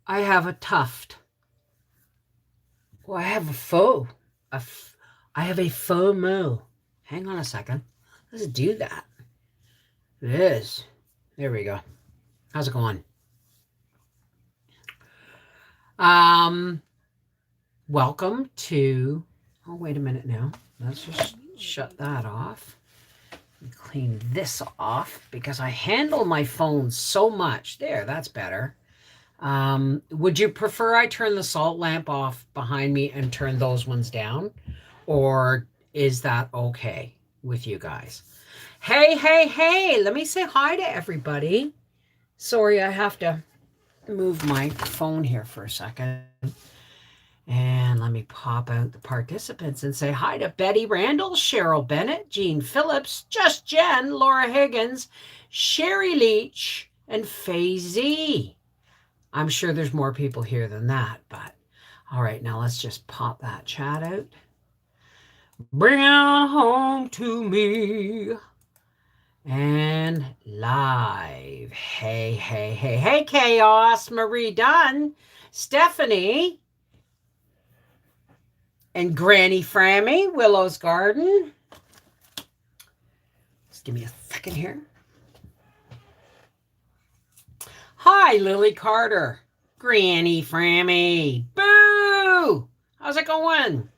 I have a tuft. Oh, I have a faux. I have a faux moo. Hang on a second. Let's do that. It is. There we go. How's it going? Welcome to. Oh, wait a minute now. Let's just shut that off. And clean this off because I handle my phone so much. There, that's better. Would you prefer I turn the salt lamp off behind me and turn those ones down? Or is that okay with you guys? Hey, hey, hey, let me say hi to everybody. Sorry, I have to move my phone here for a second. And let me pop out the participants and say hi to Betty Randall, Cheryl Bennett, Jean Phillips, Just Jen, Laura Higgins, Sherry Leach, and Faye Z. I'm sure there's more people here than that, but all right, now let's just pop that chat out. Bring it home to me. And live. Hey, hey, hey, hey, Chaos, Marie Dunn, Stephanie, and Granny Frammy, Willow's Garden. Just give me a second here. Hi, Lily Carter, Granny Frammy. Boo! How's it going?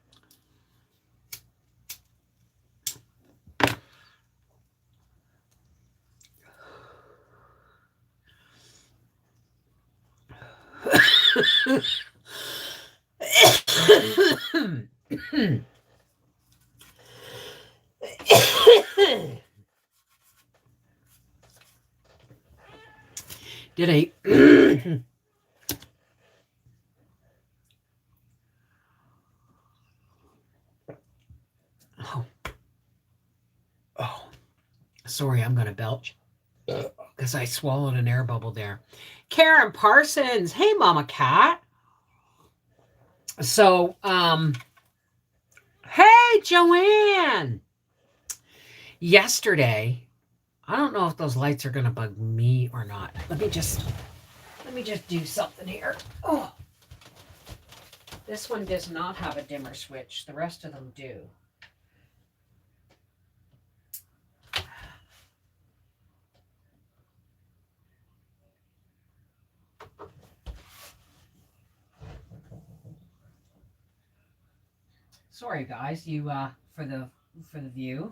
Did I? Oh, sorry, I'm going to belch because I swallowed an air bubble there. Karen Parsons. Hey, Mama Cat. So, hey, Joanne. Yesterday, I don't know if those lights are going to bug me or not. Let me just do something here. Oh, this one does not have a dimmer switch. The rest of them do. Sorry, guys, you for the view.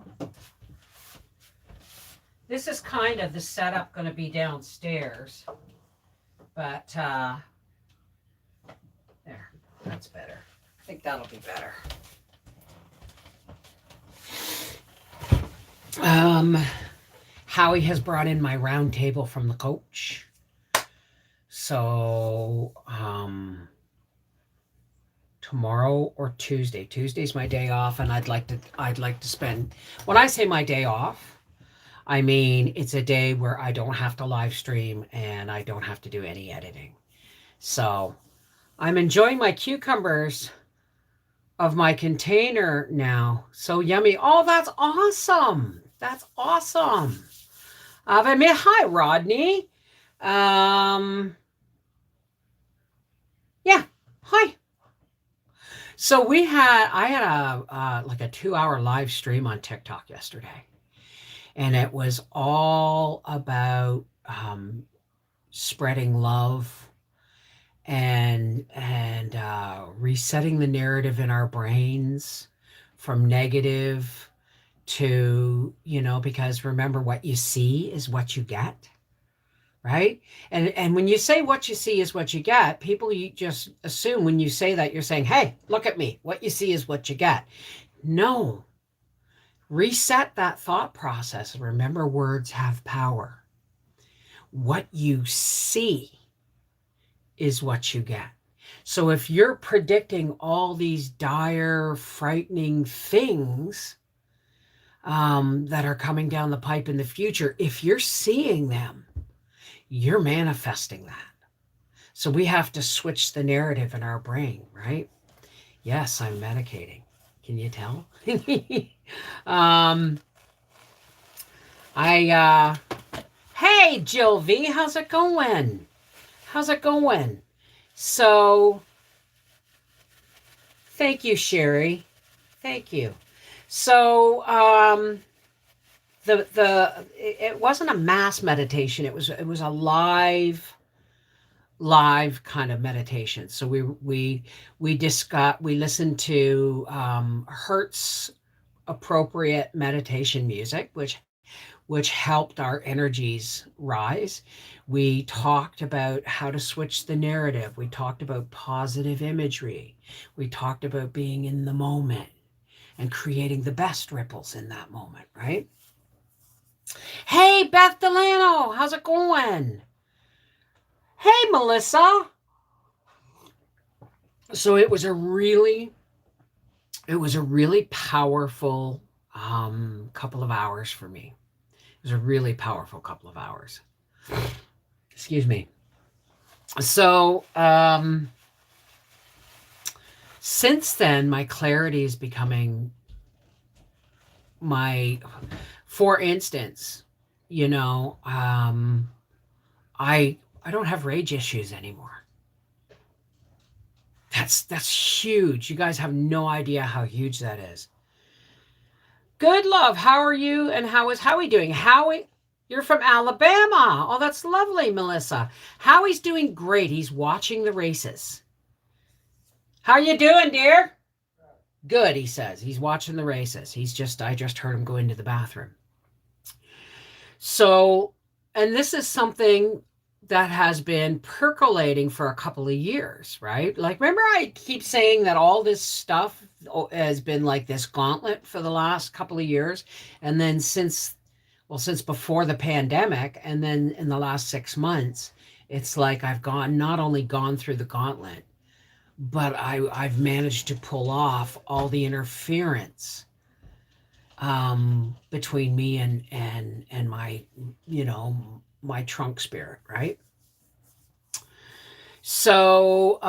This is kind of the setup going to be downstairs, but there, that's better. I think that'll be better. Howie has brought in my round table from the coach, so tomorrow or Tuesday. Tuesday's my day off, and I'd like to spend. When I say my day off, I mean it's a day where I don't have to live stream and I don't have to do any editing. So I'm enjoying my cucumbers of my container now. So yummy! Oh, that's awesome! That's awesome. Hi, Rodney. Yeah. Hi. So I had a like a 2-hour live stream on TikTok yesterday, and it was all about spreading love and resetting the narrative in our brains from negative to, because remember, what you see is what you get. Right? And when you say what you see is what you get, people you just assume when you say that, you're saying, hey, look at me. What you see is what you get. No. Reset that thought process. Remember, words have power. What you see is what you get. So if you're predicting all these dire, frightening things that are coming down the pipe in the future, if you're seeing them, you're manifesting that. So we have to switch the narrative in our brain, right? Yes, I'm medicating. Can you tell? Hey, Jill V, how's it going? How's it going? So, thank you, Sherry. Thank you. So, it wasn't a mass meditation. It was a live kind of meditation. So we listened to Hertz appropriate meditation music, which helped our energies rise. We talked about how to switch the narrative. We talked about positive imagery. We talked about being in the moment and creating the best ripples in that moment, right? Hey, Beth Delano, how's it going? Hey, Melissa. So it was a really powerful couple of hours for me. It was a really powerful couple of hours. Excuse me. So since then, my clarity is becoming for instance, I don't have rage issues anymore. That's huge. You guys have no idea how huge that is. Good, love. How are you? And how is Howie doing? Howie, you're from Alabama. Oh, that's lovely, Melissa. Howie's doing great. He's watching the races. How you doing, dear? Good, he says. He's watching the races. I just heard him go into the bathroom. So, and this is something that has been percolating for a couple of years, right? Like, remember I keep saying that all this stuff has been like this gauntlet for the last couple of years. And then since before the pandemic, and then in the last 6 months, it's like I've not only gone through the gauntlet, but I've managed to pull off all the interference between me and my, my trunk spirit, right? So,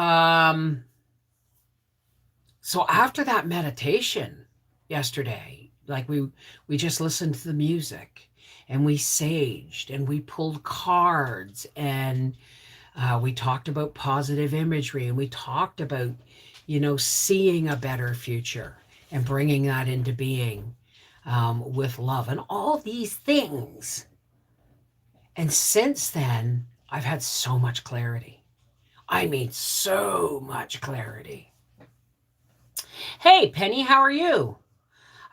so after that meditation yesterday, like we just listened to the music and we saged and we pulled cards and we talked about positive imagery and we talked about, seeing a better future and bringing that into being with love and all these things. And since then, I've had so much clarity. I mean, so much clarity. Hey, Penny, how are you?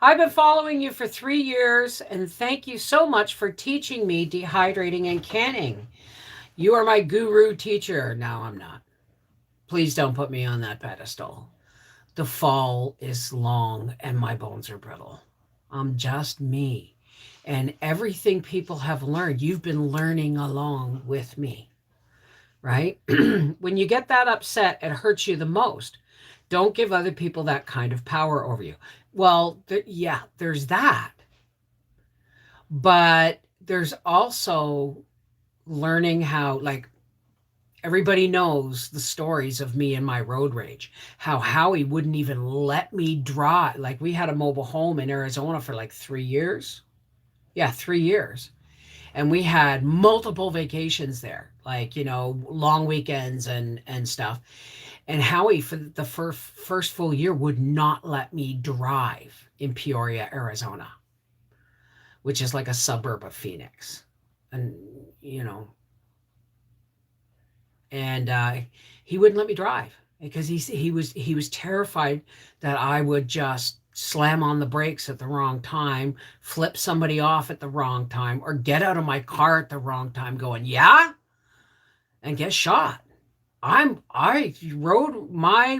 I've been following you for 3 years, and thank you so much for teaching me dehydrating and canning. You are my guru teacher. No, I'm not. Please don't put me on that pedestal. The fall is long, and my bones are brittle. I'm just me. And everything people have learned, you've been learning along with me, right? When you get that upset, it hurts you the most. Don't give other people that kind of power over you. Well, yeah, there's that. But there's also learning how, like, everybody knows the stories of me and my road rage, how Howie wouldn't even let me drive. Like, we had a mobile home in Arizona for like 3 years. Yeah, 3 years. And we had multiple vacations there, like, long weekends and stuff. And Howie, for the first full year, would not let me drive in Peoria, Arizona, which is like a suburb of Phoenix. And, and he wouldn't let me drive because he was terrified that I would just slam on the brakes at the wrong time, flip somebody off at the wrong time, or get out of my car at the wrong time going, yeah, and get shot. My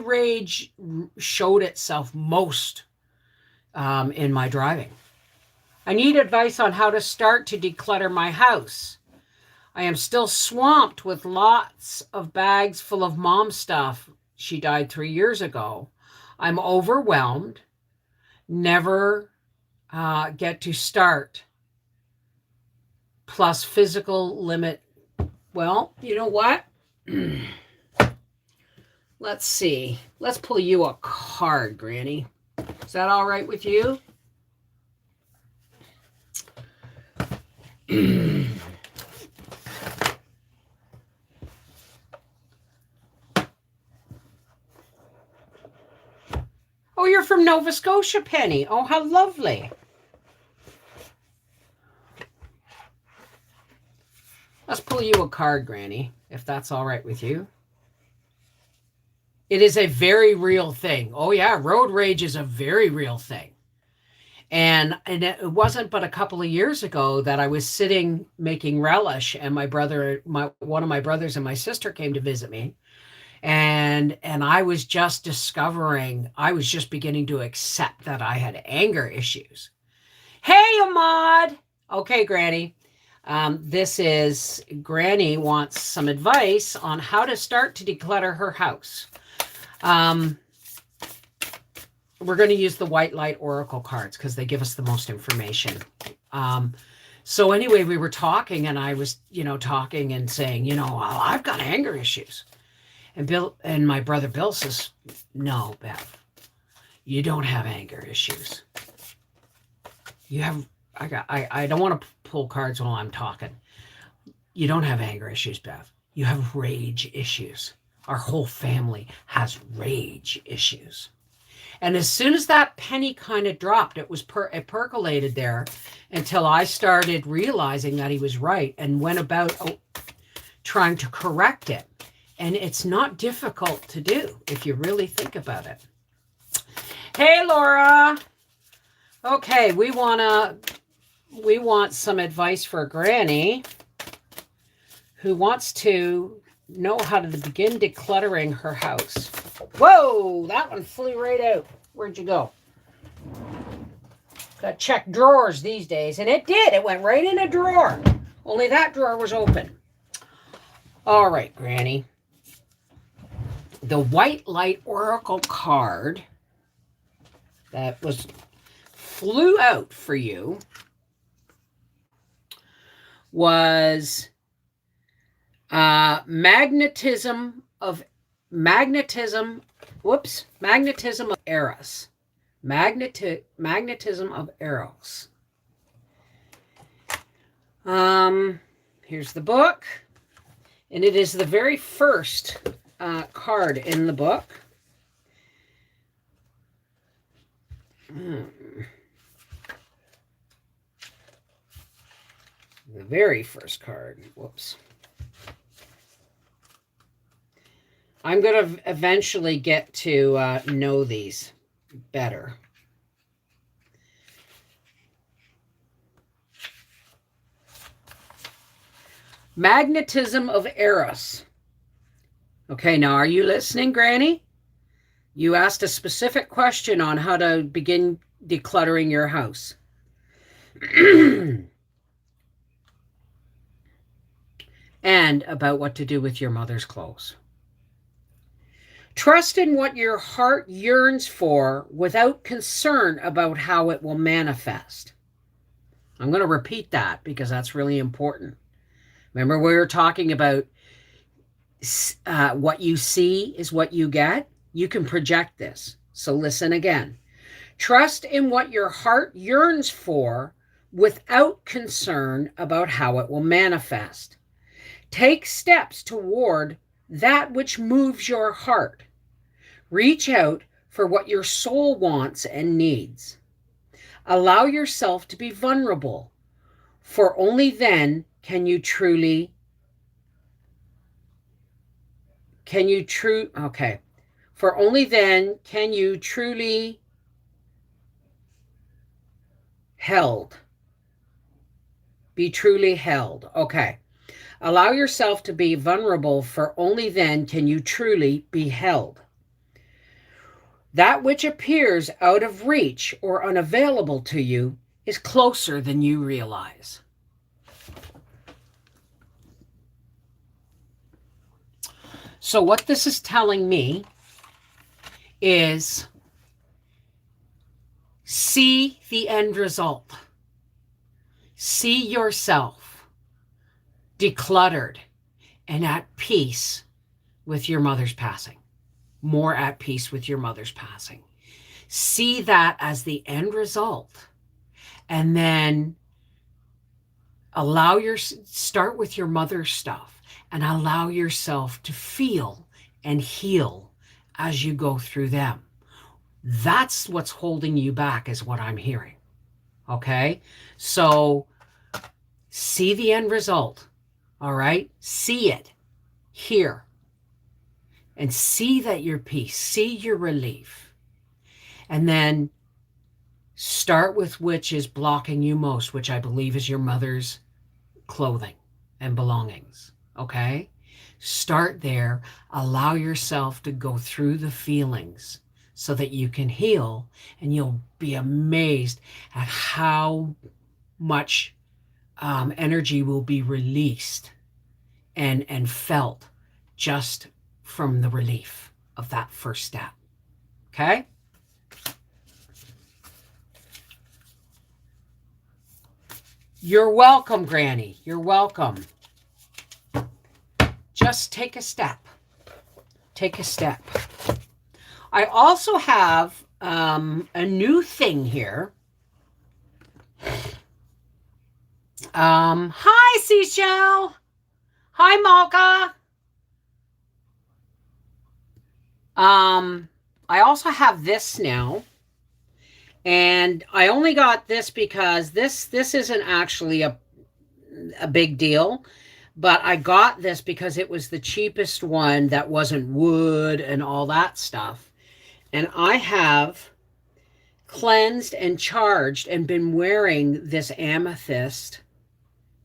rage showed itself most in my driving. I need advice on how to start to declutter my house. I am still swamped with lots of bags full of mom stuff. She died 3 years ago. I'm overwhelmed. Never get to start. Plus physical limit. Well, you know what? Let's see. Let's pull you a card, Granny. Is that all right with you? from Nova Scotia, Penny. Oh, how lovely. Let's pull you a card, Granny, if that's all right with you. It is a very real thing. Oh, yeah, road rage is a very real thing. And it wasn't but a couple of years ago that I was sitting making relish, and one of my brothers and my sister came to visit me. And I was just beginning to accept that I had anger issues. Hey, Ahmad. Okay, Granny. This is Granny wants some advice on how to start to declutter her house. We're going to use the White Light Oracle cards because they give us the most information. So anyway, we were talking, and I was, talking and saying, I've got anger issues. And my brother Bill says, no, Beth, you don't have anger issues. I don't want to pull cards while I'm talking. You don't have anger issues, Beth. You have rage issues. Our whole family has rage issues. And as soon as that penny kind of dropped, it percolated there until I started realizing that he was right and went about trying to correct it. And it's not difficult to do if you really think about it. Hey, Laura. Okay, we want some advice for Granny, who wants to know how to begin decluttering her house. Whoa, that one flew right out. Where'd you go? Got to check drawers these days. And it did. It went right in a drawer. Only that drawer was open. All right, Granny. The White Light Oracle card that flew out for you was magnetism of Eros. Magnetism of Eros. Here's the book, and it is the very first card in the book. The very first card. Whoops. I'm going to eventually get to know these better. Magnetism of Eros. Okay, now are you listening, Granny? You asked a specific question on how to begin decluttering your house. And about what to do with your mother's clothes. Trust in what your heart yearns for without concern about how it will manifest. I'm going to repeat that because that's really important. Remember, we were talking about what you see is what you get. You can project this. So listen again. Trust in what your heart yearns for without concern about how it will manifest. Take steps toward that which moves your heart. Reach out for what your soul wants and needs. Allow yourself to be vulnerable, for only then can you truly be truly held. Okay. Allow yourself to be vulnerable, for only then can you truly be held. That which appears out of reach or unavailable to you is closer than you realize. So what this is telling me is see the end result. See yourself decluttered and at peace with your mother's passing. More at peace with your mother's passing. See that as the end result. And then start with your mother's stuff and allow yourself to feel and heal as you go through them. That's what's holding you back, is what I'm hearing. Okay? So see the end result. All right? See it here. And see that you're peace. See your relief. And then start with which is blocking you most, which I believe is your mother's clothing and belongings. Okay? Start there. Allow yourself to go through the feelings so that you can heal, and you'll be amazed at how much energy will be released and felt just from the relief of that first step. Okay? You're welcome, Granny. You're welcome. Just take a step. Take a step. I also have a new thing here. Hi, Seashell. Hi, Malka. I also have this now. And I only got this because this isn't actually a big deal. But I got this because it was the cheapest one that wasn't wood and all that stuff. And I have cleansed and charged and been wearing this amethyst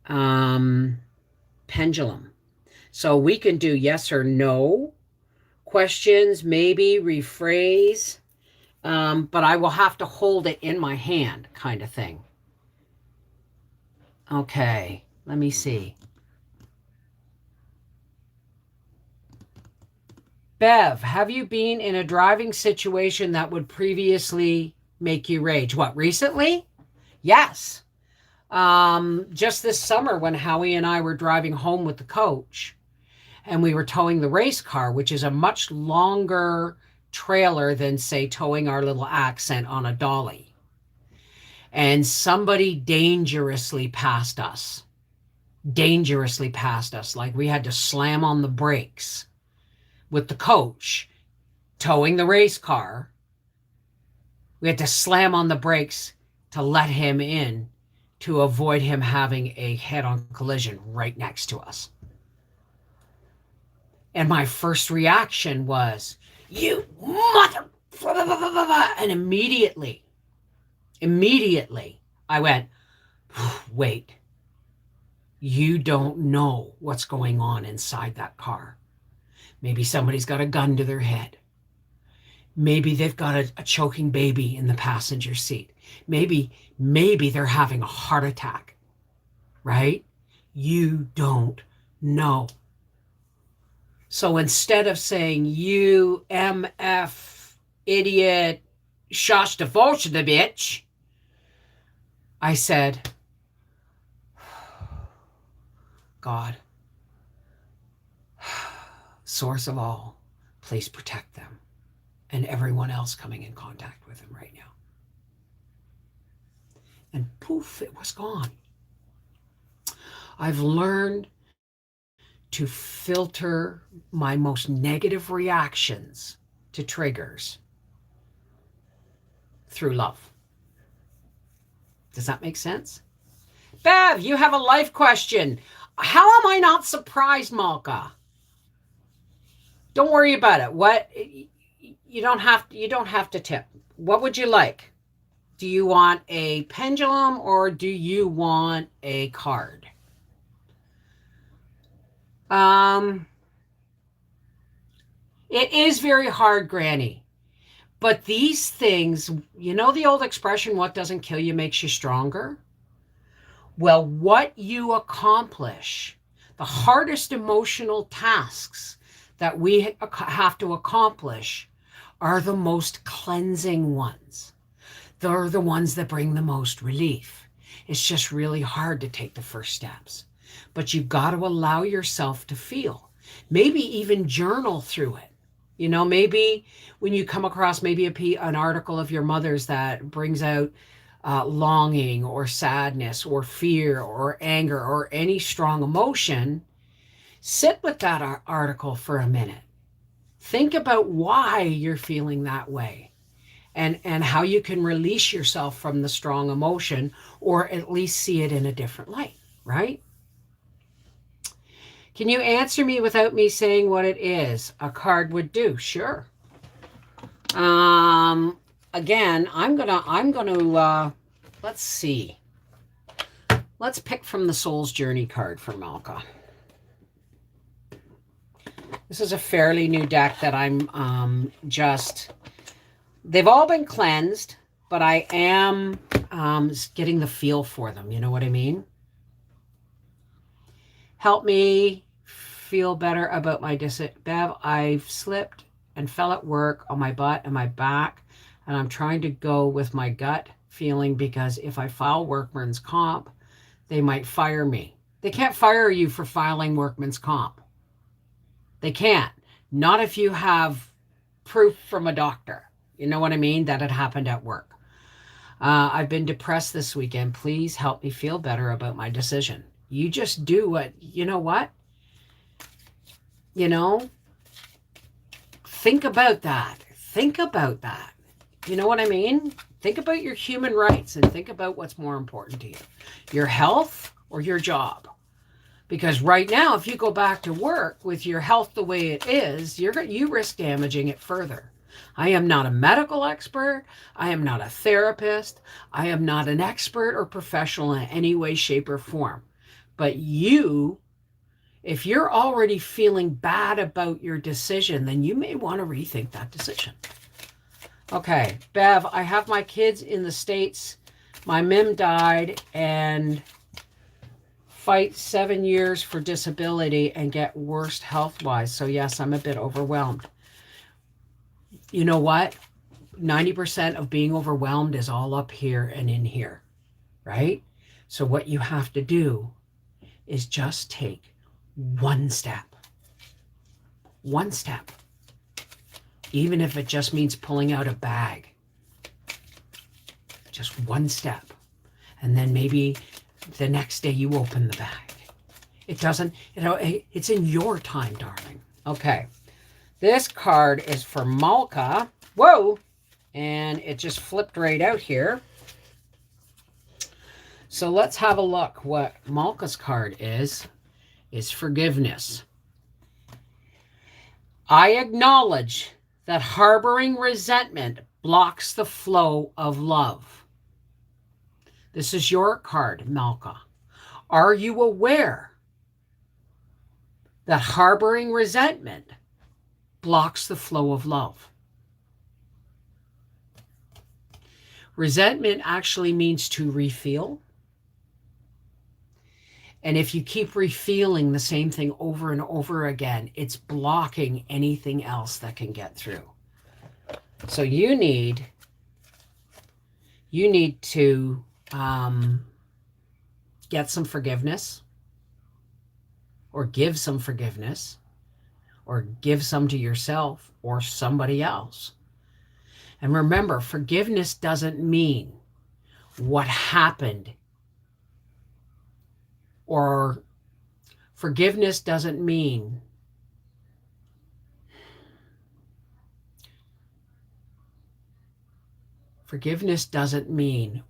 pendulum. So we can do yes or no questions, maybe rephrase, but I will have to hold it in my hand, kind of thing. Okay, let me see. Bev, have you been in a driving situation that would previously make you rage? What, recently? Yes. Just this summer when Howie and I were driving home with the coach, and we were towing the race car, which is a much longer trailer than, say, towing our little accent on a dolly. And somebody dangerously passed us. Like we had to slam on the brakes with the coach towing the race car. We had to slam on the brakes to let him in to avoid him having a head-on collision right next to us. And my first reaction was, you mother... And immediately, I went, wait, you don't know what's going on inside that car. Maybe somebody's got a gun to their head. Maybe they've got a choking baby in the passenger seat. Maybe they're having a heart attack, right? You don't know. So instead of saying, you MF idiot, shush the vulture the bitch, I said, God, source of all, please protect them and everyone else coming in contact with them right now. And poof, it was gone. I've learned to filter my most negative reactions to triggers through love. Does that make sense? Bev, you have a life question. How am I not surprised, Malka? Don't worry about it. What you don't have to tip. What would you like? Do you want a pendulum or do you want a card? It is very hard, Granny. But these things, you know the old expression, what doesn't kill you makes you stronger? Well, what you accomplish, the hardest emotional tasks that we have to accomplish are the most cleansing ones. They're the ones that bring the most relief. It's just really hard to take the first steps. But you've got to allow yourself to feel. Maybe even journal through it. You know, maybe when you come across maybe an article of your mother's that brings out longing or sadness or fear or anger or any strong emotion, sit with that article for a minute. Think about why you're feeling that way and how you can release yourself from the strong emotion, or at least see it in a different light, right? Can you answer me without me saying what it is? A card would do. Sure. Again, I'm gonna let's see. Let's pick from the Soul's Journey card for Malka. This is a fairly new deck that I'm they've all been cleansed, but I am getting the feel for them. You know what I mean? Help me feel better about my Bev, I've slipped and fell at work on my butt and my back, and I'm trying to go with my gut feeling, because if I file workman's comp, they might fire me. They can't fire you for filing workman's comp. They can't. Not if you have proof from a doctor. You know what I mean? That it happened at work. I've been depressed this weekend. Please help me feel better about my decision. You just do what, you know what? You know, think about that. Think about that. You know what I mean? Think about your human rights and think about what's more important to you. Your health or your job. Because right now, if you go back to work with your health the way it is, you risk damaging it further. I am not a medical expert. I am not a therapist. I am not an expert or professional in any way, shape, or form. But you, if you're already feeling bad about your decision, then you may want to rethink that decision. Okay, Bev, I have my kids in the States. My mom died and fight 7 years for disability and get worse health-wise. So yes, I'm a bit overwhelmed. You know what? 90% of being overwhelmed is all up here and in here, right? So what you have to do is just take one step. One step. Even if it just means pulling out a bag. Just one step. And then maybe the next day you open the bag. It doesn't, you know, it's in your time, darling. Okay. This card is for Malka. Whoa. And it just flipped right out here. So let's have a look. What Malka's card is forgiveness. I acknowledge that harboring resentment blocks the flow of love. This is your card, Malka. Are you aware that harboring resentment blocks the flow of love? Resentment actually means to refeel. And if you keep refeeling the same thing over and over again, it's blocking anything else that can get through. So you need to get some forgiveness, or give some forgiveness, or give some to yourself or somebody else. And remember, forgiveness doesn't mean what happened, or forgiveness doesn't mean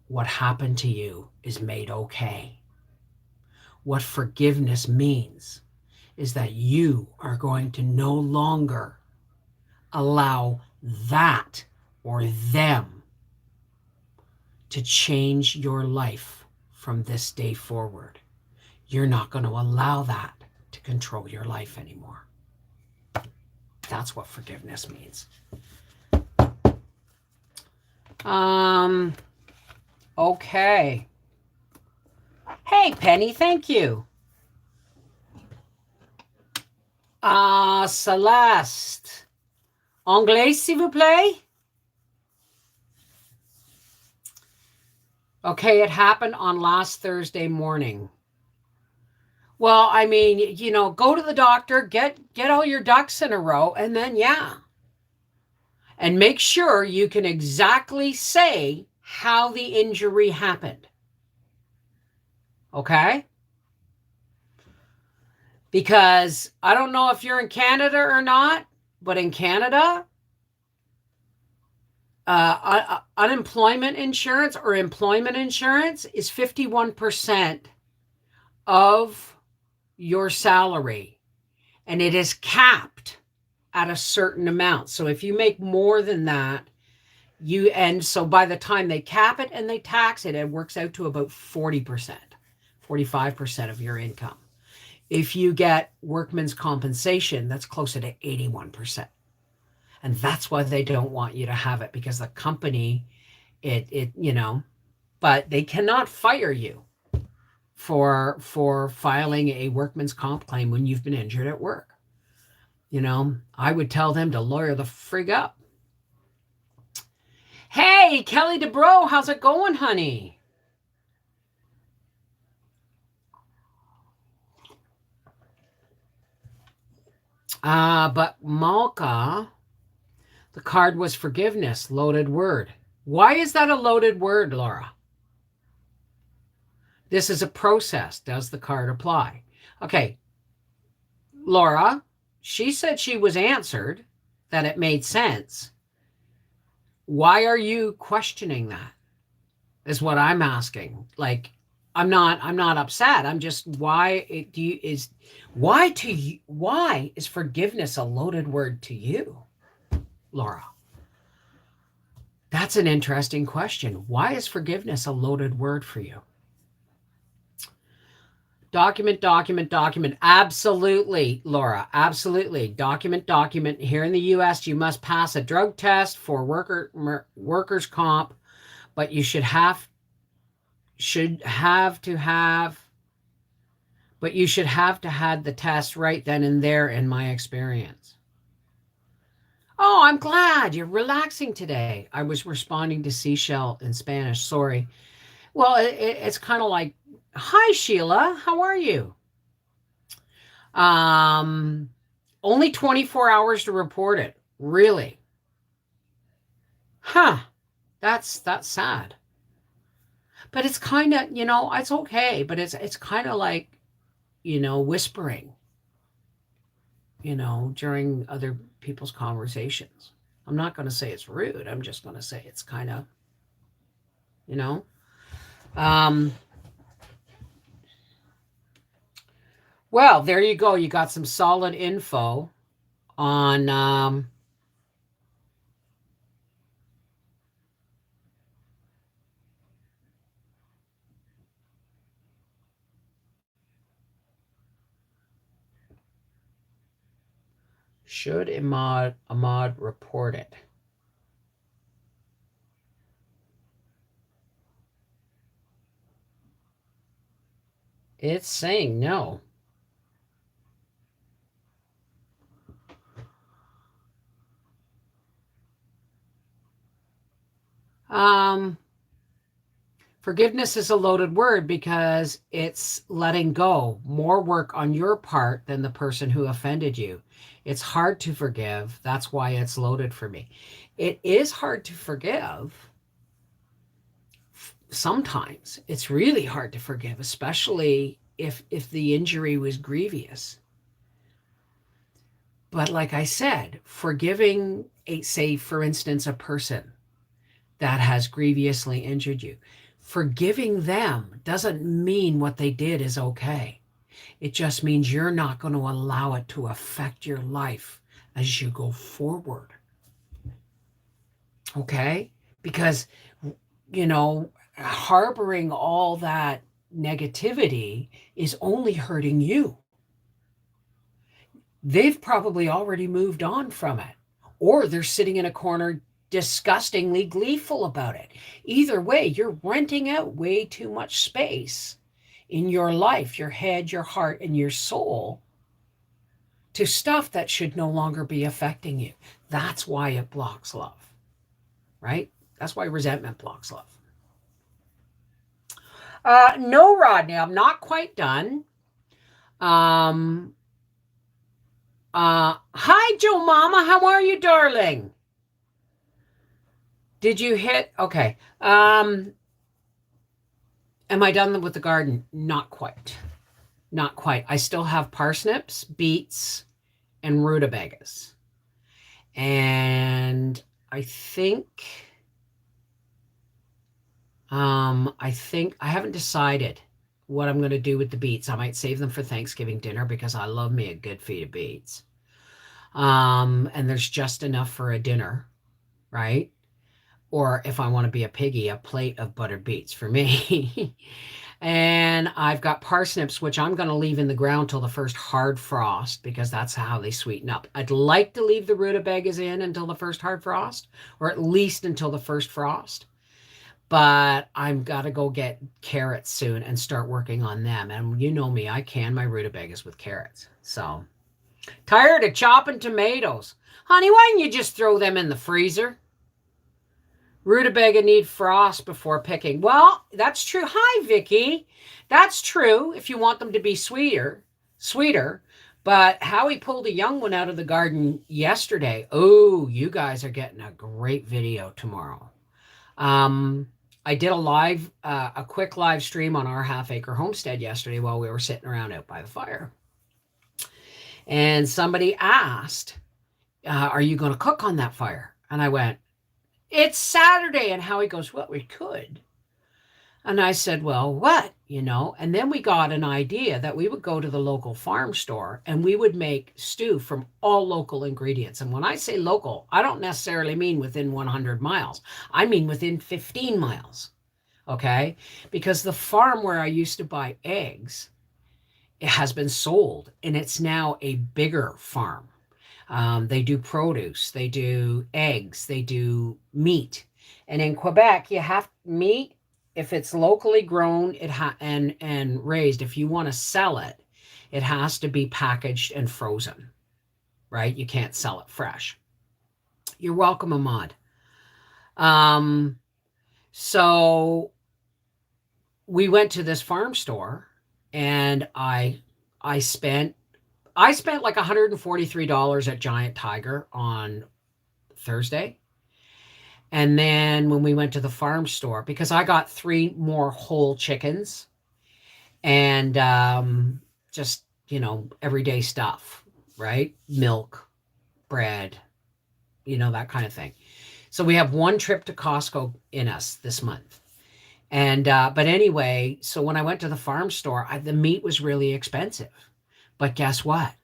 what happened to you is made okay. What forgiveness means is that you are going to no longer allow that or them to change your life from this day forward. You're not going to allow that to control your life anymore. That's what forgiveness means. Okay. Hey, Penny, thank you. Celeste. Anglais, s'il vous plaît? Okay, it happened on last Thursday morning. Well, I mean, you know, go to the doctor, get all your ducks in a row, and then, yeah. And make sure you can exactly say how the injury happened. Okay? Because I don't know if you're in Canada or not, but in Canada, unemployment insurance or employment insurance is 51% of your salary, and it is capped at a certain amount. So if you make more than that, so by the time they cap it and they tax it, it works out to about 40%, 45% of your income. If you get workman's compensation, that's closer to 81%. And that's why they don't want you to have it, because the company, but they cannot fire you for filing a workman's comp claim when you've been injured at work. I would tell them to lawyer the frig up. Hey, Kelly DeBro, how's it going, honey? But Malka, the card was forgiveness, loaded word. Why is that a loaded word, Laura? This is a process. Does the card apply? Okay, Laura, she said she was answered, that it made sense. Why are you questioning that? Is what I'm asking. Like, I'm not upset. I'm just, why is forgiveness a loaded word to you, Laura? That's an interesting question. Why is forgiveness a loaded word for you? Document. Absolutely, Laura. Absolutely. Document. Here in the U.S., you must pass a drug test for workers' comp, but you should have to have the test right then and there, in my experience. Oh, I'm glad you're relaxing today. I was responding to Seashell in Spanish. Sorry. Well, it's kind of like, hi, Sheila. How are you? Only 24 hours to report it. Really? Huh. That's sad. But it's kind of, it's okay. But it's kind of like, whispering, during other people's conversations. I'm not going to say it's rude. I'm just going to say it's kind of, well, there you go. You got some solid info on should Ahmad report it? It's saying no. Forgiveness is a loaded word because it's letting go, more work on your part than the person who offended you. It's hard to forgive. That's why it's loaded for me. It is hard to forgive. Sometimes it's really hard to forgive, especially if the injury was grievous. But like I said, forgiving, say, for instance, a person that has grievously injured you, forgiving them doesn't mean what they did is okay. It just means you're not going to allow it to affect your life as you go forward. Okay? Because, harboring all that negativity is only hurting you. They've probably already moved on from it, or they're sitting in a corner disgustingly gleeful about it. Either way, you're renting out way too much space in your life, your head, your heart, and your soul to stuff that should no longer be affecting you. That's why it blocks love, right? That's why resentment blocks love. No, Rodney, I'm not quite done. Hi, Joe Mama. How are you, darling? Did you hit? Okay. Am I done with the garden? Not quite. Not quite. I still have parsnips, beets, and rutabagas. And I think I think I haven't decided what I'm going to do with the beets. I might save them for Thanksgiving dinner because I love me a good feed of beets. And there's just enough for a dinner, right? Or if I want to be a piggy, a plate of buttered beets for me. And I've got parsnips, which I'm going to leave in the ground till the first hard frost because that's how they sweeten up. I'd like to leave the rutabagas in until the first hard frost, or at least until the first frost. But I've got to go get carrots soon and start working on them. And you know me, I can my rutabagas with carrots. So tired of chopping tomatoes. Honey, why don't you just throw them in the freezer? Rutabaga need frost before picking. Well, that's true. Hi, Vicky. That's true if you want them to be sweeter. But Howie pulled a young one out of the garden yesterday. Oh, you guys are getting a great video tomorrow. I did a quick live stream on our half-acre homestead yesterday while we were sitting around out by the fire. And somebody asked, are you going to cook on that fire? And I went, it's Saturday. And Howie goes, well, we could. And I said, well, what? And then we got an idea that we would go to the local farm store and we would make stew from all local ingredients. And when I say local, I don't necessarily mean within 100 miles. I mean within 15 miles. Okay? Because the farm where I used to buy eggs, it has been sold and it's now a bigger farm. They do produce, they do eggs, they do meat. And in Quebec, you have meat. If it's locally grown and raised, if you want to sell it, it has to be packaged and frozen, right? You can't sell it fresh. You're welcome, Ahmad. So we went to this farm store and I spent like $143 at Giant Tiger on Thursday. And then when we went to the farm store, because I got 3 more whole chickens and just, everyday stuff, right? Milk, bread, that kind of thing. So we have 1 trip to Costco in us this month. And, but anyway, so when I went to the farm store, the meat was really expensive. But guess what?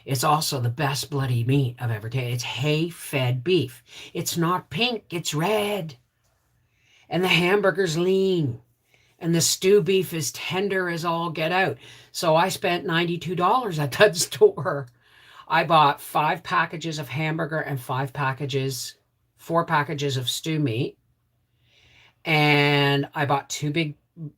It's also the best bloody meat I've ever tasted. It's hay-fed beef. It's not pink, it's red. And the hamburger's lean. And the stew beef is tender as all get out. So I spent $92 at that store. I bought 5 packages of hamburger and 4 packages of stew meat. And I bought 2 big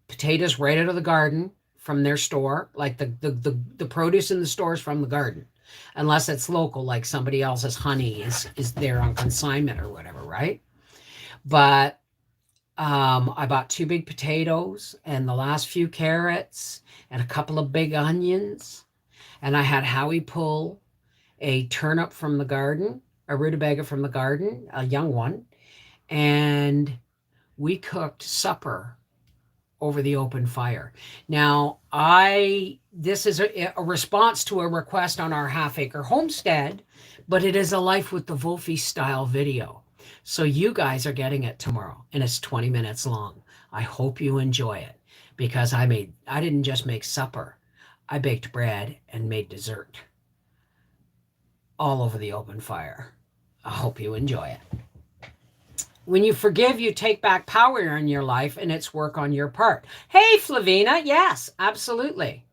potatoes right out of the garden from their store. Like the produce in the store is from the garden. Unless it's local, like somebody else's honey is there on consignment or whatever, right? But I bought 2 big potatoes and the last few carrots and a couple of big onions. And I had Howie pull a turnip from the garden, a rutabaga from the garden, a young one. And we cooked supper over the open fire. Now, this is a response to a request on our half-acre homestead, but it is a Life with the Wolfie style video. So you guys are getting it tomorrow, and it's 20 minutes long. I hope you enjoy it, because I didn't just make supper. I baked bread and made dessert all over the open fire. I hope you enjoy it. When you forgive, you take back power in your life, and it's work on your part. Hey, Flavina. Yes, absolutely.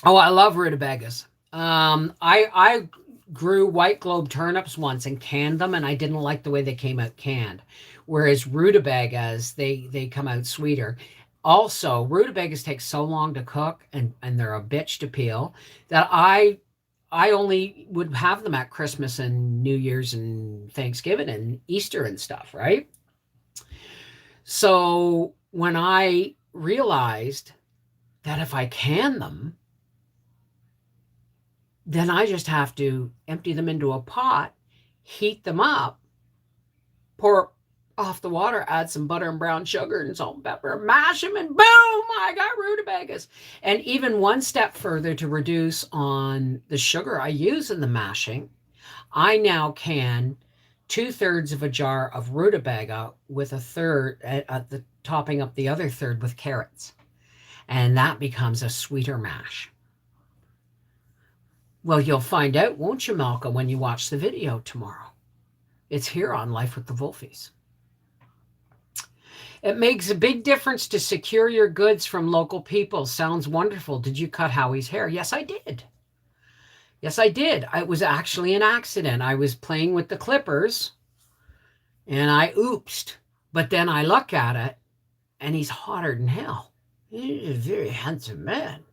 Oh, I love rutabagas. I grew white globe turnips once and canned them, and I didn't like the way they came out canned. Whereas rutabagas, they come out sweeter. Also, rutabagas take so long to cook, and they're a bitch to peel, that I only would have them at Christmas and New Year's and Thanksgiving and Easter and stuff, right? So when I realized that if I can them, then I just have to empty them into a pot, heat them up, pour off the water, add some butter and brown sugar and salt and pepper, mash them, and boom, I got rutabagas. And even one step further to reduce on the sugar I use in the mashing, I now can 2/3 of a jar of rutabaga with a third at the topping up the other third with carrots. And that becomes a sweeter mash. Well, you'll find out, won't you, Malcolm, when you watch the video tomorrow? It's here on Life with the Wolfies. It makes a big difference to secure your goods from local people. Sounds wonderful. Did you cut Howie's hair? Yes, I did. Yes, I did. It was actually an accident. I was playing with the clippers and I oopsed. But then I look at it and he's hotter than hell. He's a very handsome man.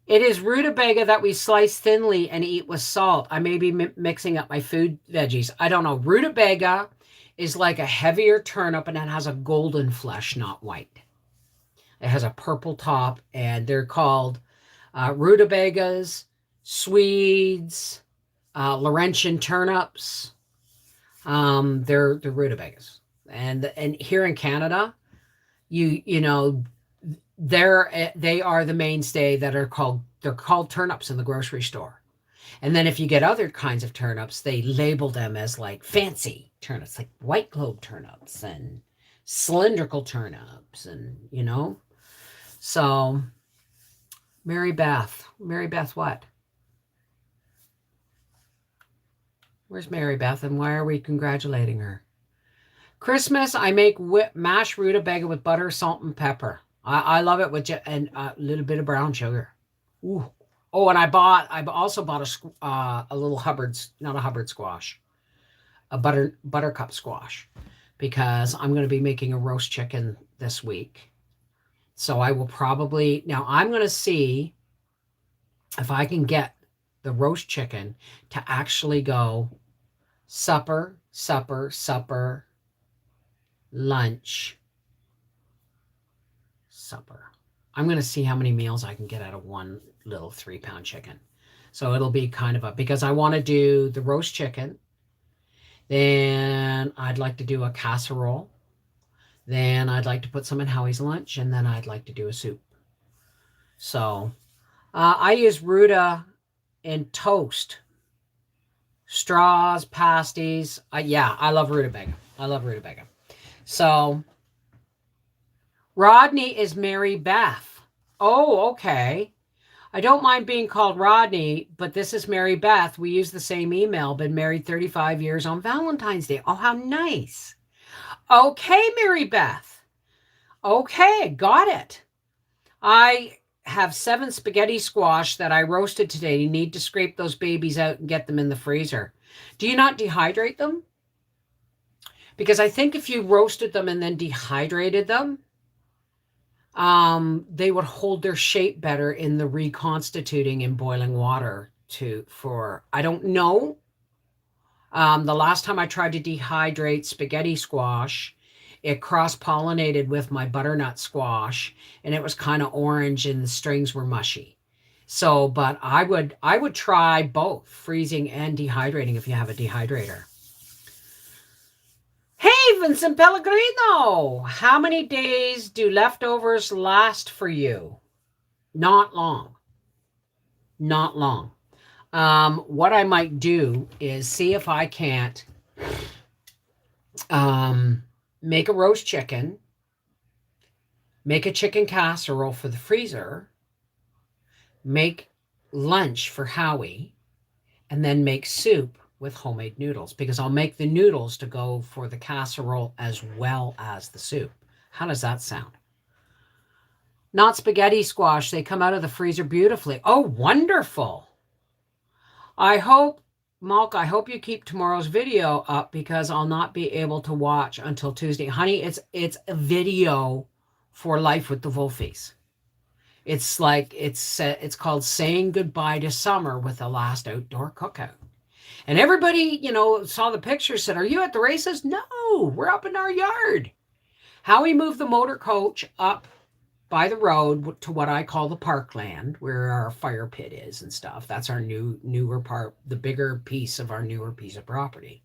It is rutabaga that we slice thinly and eat with salt. I may be mixing up my food veggies. I don't know. Rutabaga is like a heavier turnip and it has a golden flesh, not white. It has a purple top and they're called rutabagas, Swedes, Laurentian turnips. They're rutabagas. And here in Canada, you know, they are the mainstay that are called turnips in the grocery store. And then if you get other kinds of turnips, they label them as like fancy turnips, like white clove turnips and cylindrical turnips, and you know. So Mary Beth what? Where's Mary Beth and why are we congratulating her? Christmas, I make mashed rutabaga with butter, salt, and pepper. I love it with and a little bit of brown sugar. Ooh. Oh, and I also bought a little not a Hubbard squash, a buttercup squash, because I'm going to be making a roast chicken this week. So I will probably, now I'm going to see if I can get the roast chicken to actually go supper, lunch, supper. I'm going to see how many meals I can get out of one little 3-pound chicken. So it'll be kind of because I want to do the roast chicken. Then I'd like to do a casserole. Then I'd like to put some in Howie's lunch. And then I'd like to do a soup. So I use ruta in toast, straws, pasties. Yeah, I love rutabaga. So Rodney is Mary Beth. Oh, okay. I don't mind being called Rodney, but this is Mary Beth. We use the same email, been married 35 years on Valentine's Day. Oh, how nice. Okay, Mary Beth. Okay, got it. I have 7 spaghetti squash that I roasted today. You need to scrape those babies out and get them in the freezer. Do you not dehydrate them? Because I think if you roasted them and then dehydrated them, they would hold their shape better in the reconstituting in boiling water I don't know. The last time I tried to dehydrate spaghetti squash, it cross-pollinated with my butternut squash and it was kind of orange and the strings were mushy. So, but I would try both freezing and dehydrating if you have a dehydrator. Hey, Vincent Pellegrino, how many days do leftovers last for you? Not long. Not long. What I might do is see if I can't make a roast chicken, make a chicken casserole for the freezer, make lunch for Howie, and then make soup with homemade noodles, because I'll make the noodles to go for the casserole as well as the soup. How does that sound? Not spaghetti squash. They come out of the freezer beautifully. Oh, wonderful. I hope you keep tomorrow's video up because I'll not be able to watch until Tuesday. Honey, it's a video for Life with the Wolfies. It's like, it's called Saying Goodbye to Summer with the Last Outdoor Cookout. And everybody, saw the picture, said, are you at the races? No, we're up in our yard. Howie moved the motor coach up by the road to what I call the parkland, where our fire pit is and stuff. That's our newer part, the bigger piece of our newer piece of property.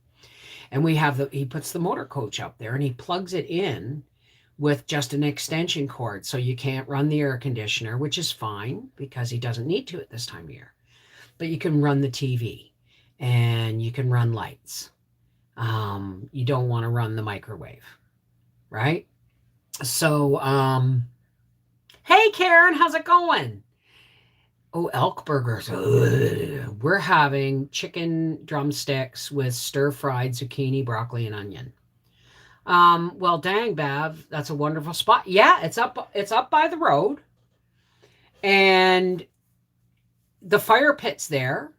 And he puts the motor coach up there and he plugs it in with just an extension cord. So you can't run the air conditioner, which is fine because he doesn't need to at this time of year. But you can run the TV and you can run lights You don't want to run the microwave, right? So, hey Karen, how's it going? Oh, elk burgers. Ugh. We're having chicken drumsticks with stir-fried zucchini, broccoli, and onion. Well, dang, Bav, that's a wonderful spot. Yeah, it's up by the road, and the fire pit's there.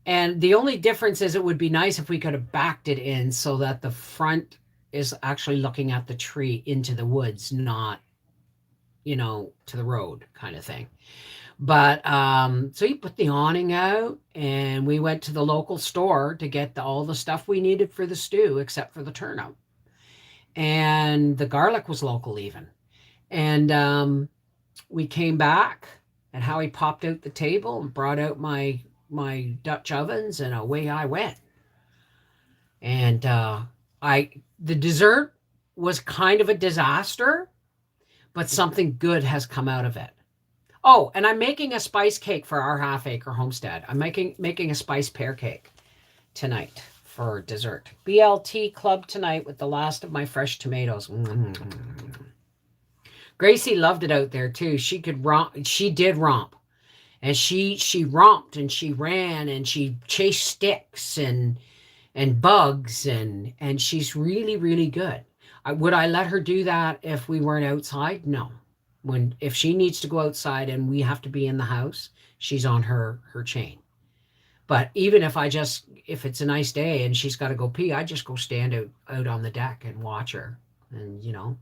And the only difference is it would be nice if we could have backed it in so that the front is actually looking at the tree into the woods, not, to the road kind of thing. But so you put the awning out, and we went to the local store to get all the stuff we needed for the stew, except for the turnip. And the garlic was local even. And we came back, and Howie popped out the table and brought out my Dutch ovens, and away I went. And the dessert was kind of a disaster, but something good has come out of it. Oh, and I'm making a spice cake for our half-acre homestead. I'm making a spice pear cake tonight for dessert. BLT club tonight with the last of my fresh tomatoes. Gracie loved it out there too. She could romp. She did romp, and she romped, and she ran, and she chased sticks and bugs, and she's really, really good. Would I let her do that if we weren't outside? No. If she needs to go outside and we have to be in the house, she's on her chain. But even if it's a nice day and she's got to go pee, I just go stand out on the deck and watch her, and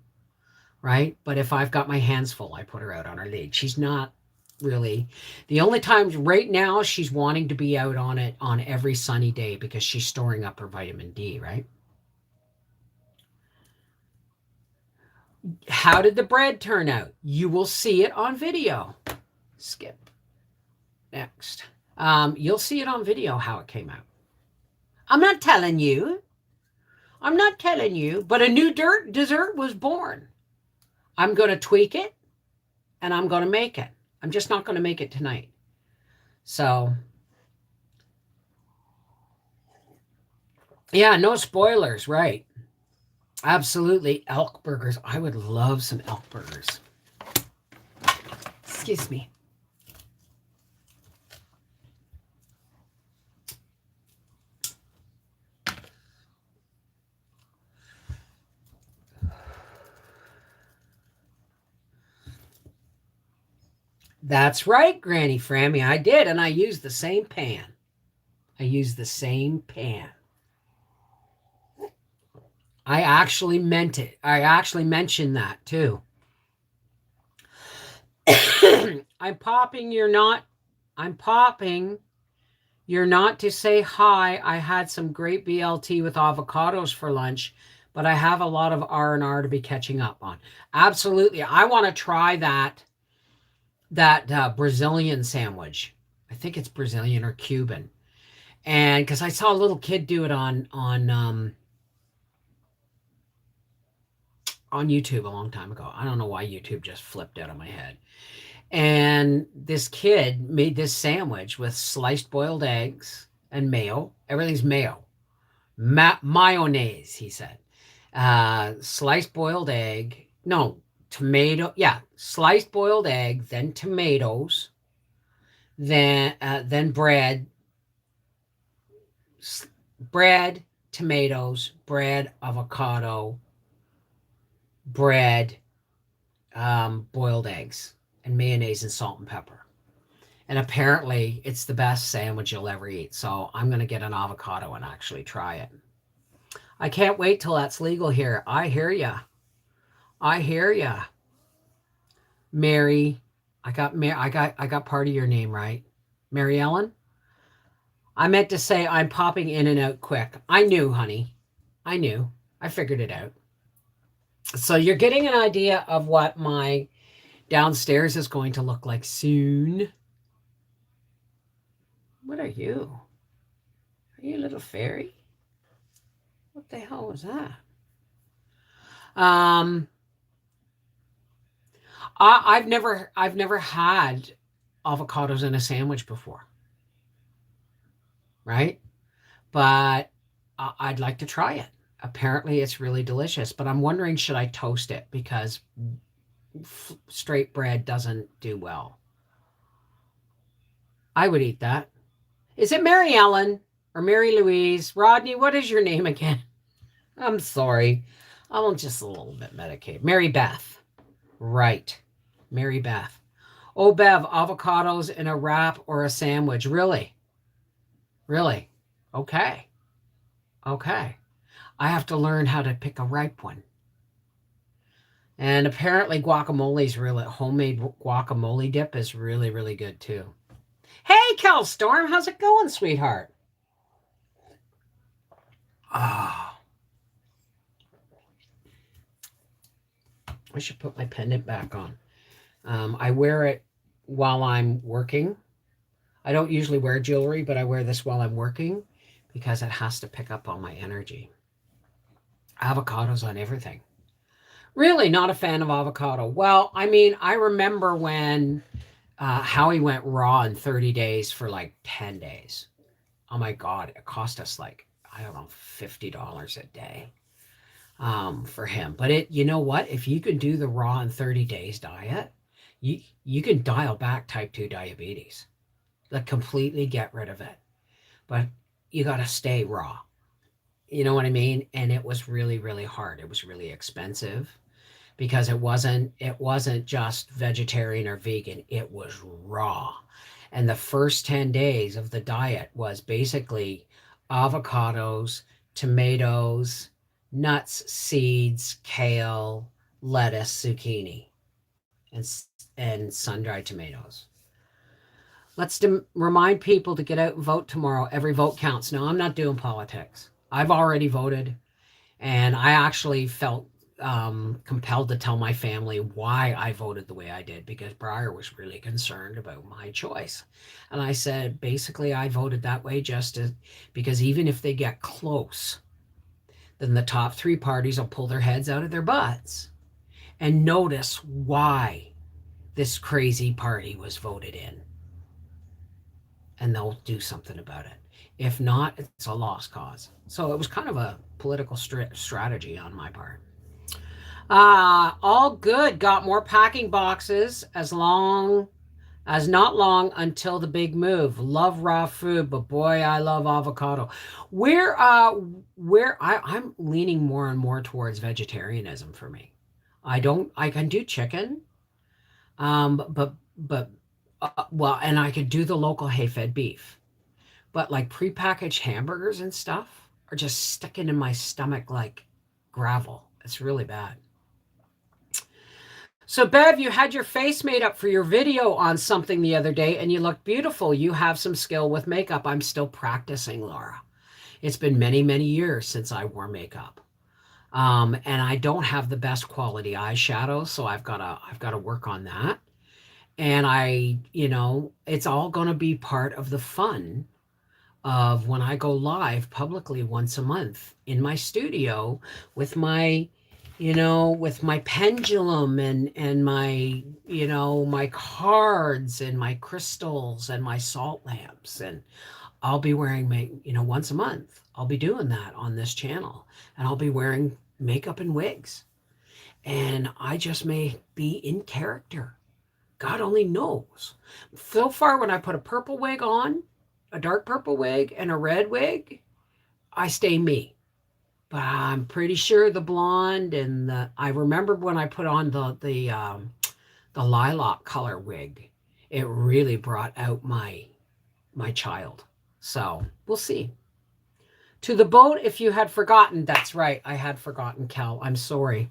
right? But if I've got my hands full, I put her out on her lead. She's not really. The only times right now she's wanting to be out on it on every sunny day because she's storing up her vitamin D, right? How did the bread turn out? You will see it on video. Skip. Next. You'll see it on video how it came out. I'm not telling you, but a new dessert was born. I'm going to tweak it, and I'm going to make it. I'm just not going to make it tonight. So, yeah, no spoilers, right? Absolutely. Elk burgers. I would love some elk burgers. Excuse me. That's right, Granny Frammy. I did, and I used the same pan. I actually meant it. I actually mentioned that too. I'm popping. You're not to say hi. I had some great BLT with avocados for lunch, but I have a lot of R&R to be catching up on. Absolutely. I want to try that Brazilian sandwich. I think it's Brazilian or Cuban. And because I saw a little kid do it on YouTube a long time ago. I don't know why YouTube just flipped out of my head. And this kid made this sandwich with sliced boiled eggs and mayo. Everything's mayo. Mayonnaise, he said. Sliced boiled egg. No, tomato. Yeah, sliced boiled egg, then tomatoes, then bread, tomatoes, bread, avocado, bread, boiled eggs, and mayonnaise and salt and pepper. And apparently it's the best sandwich you'll ever eat. So I'm going to get an avocado and actually try it. I can't wait till that's legal here. I hear ya. Mary, I got part of your name right. Mary Ellen? I meant to say I'm popping in and out quick. I knew, honey. I knew. I figured it out. So you're getting an idea of what my downstairs is going to look like soon. What are you? Are you a little fairy? What the hell was that? I've never had avocados in a sandwich before. Right? But I'd like to try it. Apparently, it's really delicious, but I'm wondering, should I toast it? Because straight bread doesn't do well. I would eat that. Is it Mary Ellen or Mary Louise? Rodney, what is your name again? I'm sorry. I'm just a little bit medicated. Mary Beth. Right. Mary Beth. Oh, Bev, avocados in a wrap or a sandwich. Really? Really? Okay. Okay. I have to learn how to pick a ripe one. And apparently guacamole is really, homemade guacamole dip is really, really good too. Hey, Kel Storm, how's it going, sweetheart? Ah, I should put my pendant back on. I wear it while I'm working. I don't usually wear jewelry, but I wear this while I'm working because it has to pick up all my energy. Avocados on everything. Really not a fan of avocado. Well, I mean, I remember when Howie went raw in 30 days for like 10 days. Oh my God, it cost us like, I don't know, $50 a day for him. But you know what? If you can do the raw in 30 days diet, you can dial back type 2 diabetes. Like completely get rid of it. But you got to stay raw. You know what I mean? And it was really, really hard. It was really expensive because it wasn't just vegetarian or vegan. It was raw. And the first 10 days of the diet was basically avocados, tomatoes, nuts, seeds, kale, lettuce, zucchini, and and sun-dried tomatoes. Let's remind people to get out and vote tomorrow. Every vote counts. No, I'm not doing politics. I've already voted, and I actually felt compelled to tell my family why I voted the way I did because Briar was really concerned about my choice. And I said, basically, I voted that way because even if they get close, then the top three parties will pull their heads out of their butts and notice why this crazy party was voted in. And they'll do something about it. If not, it's a lost cause. So it was kind of a political strategy on my part. All good. Got more packing boxes as not long until the big move. Love raw food, but boy, I love avocado. I'm leaning more and more towards vegetarianism for me. I can do chicken, but well, and I could do the local hay-fed beef. But like prepackaged hamburgers and stuff are just sticking in my stomach like gravel. It's really bad. So, Bev, you had your face made up for your video on something the other day and you looked beautiful. You have some skill with makeup. I'm still practicing, Laura. It's been many, many years since I wore makeup. And I don't have the best quality eyeshadow, so I've got to work on that. And it's all going to be part of the fun of when I go live publicly once a month in my studio with my pendulum and my cards and my crystals and my salt lamps. And I'll be wearing once a month. I'll be doing that on this channel, and I'll be wearing makeup and wigs. And I just may be in character. God only knows. So far, when I put a purple wig on, a dark purple wig and a red wig, I stay me. But I'm pretty sure the blonde and I remember when I put on the lilac color wig, it really brought out my child. So we'll see. To the boat, if you had forgotten, that's right. I had forgotten, Cal. I'm sorry.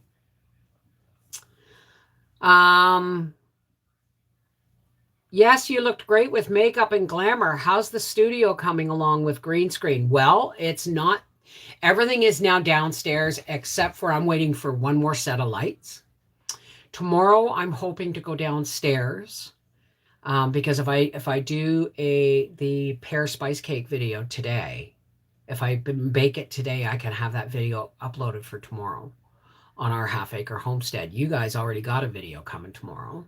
Yes, you looked great with makeup and glamour. How's the studio coming along with green screen? Well, it's not. Everything is now downstairs except for I'm waiting for one more set of lights. Tomorrow, I'm hoping to go downstairs because if I do the pear spice cake video today, if I bake it today, I can have that video uploaded for tomorrow on our half-acre homestead. You guys already got a video coming tomorrow.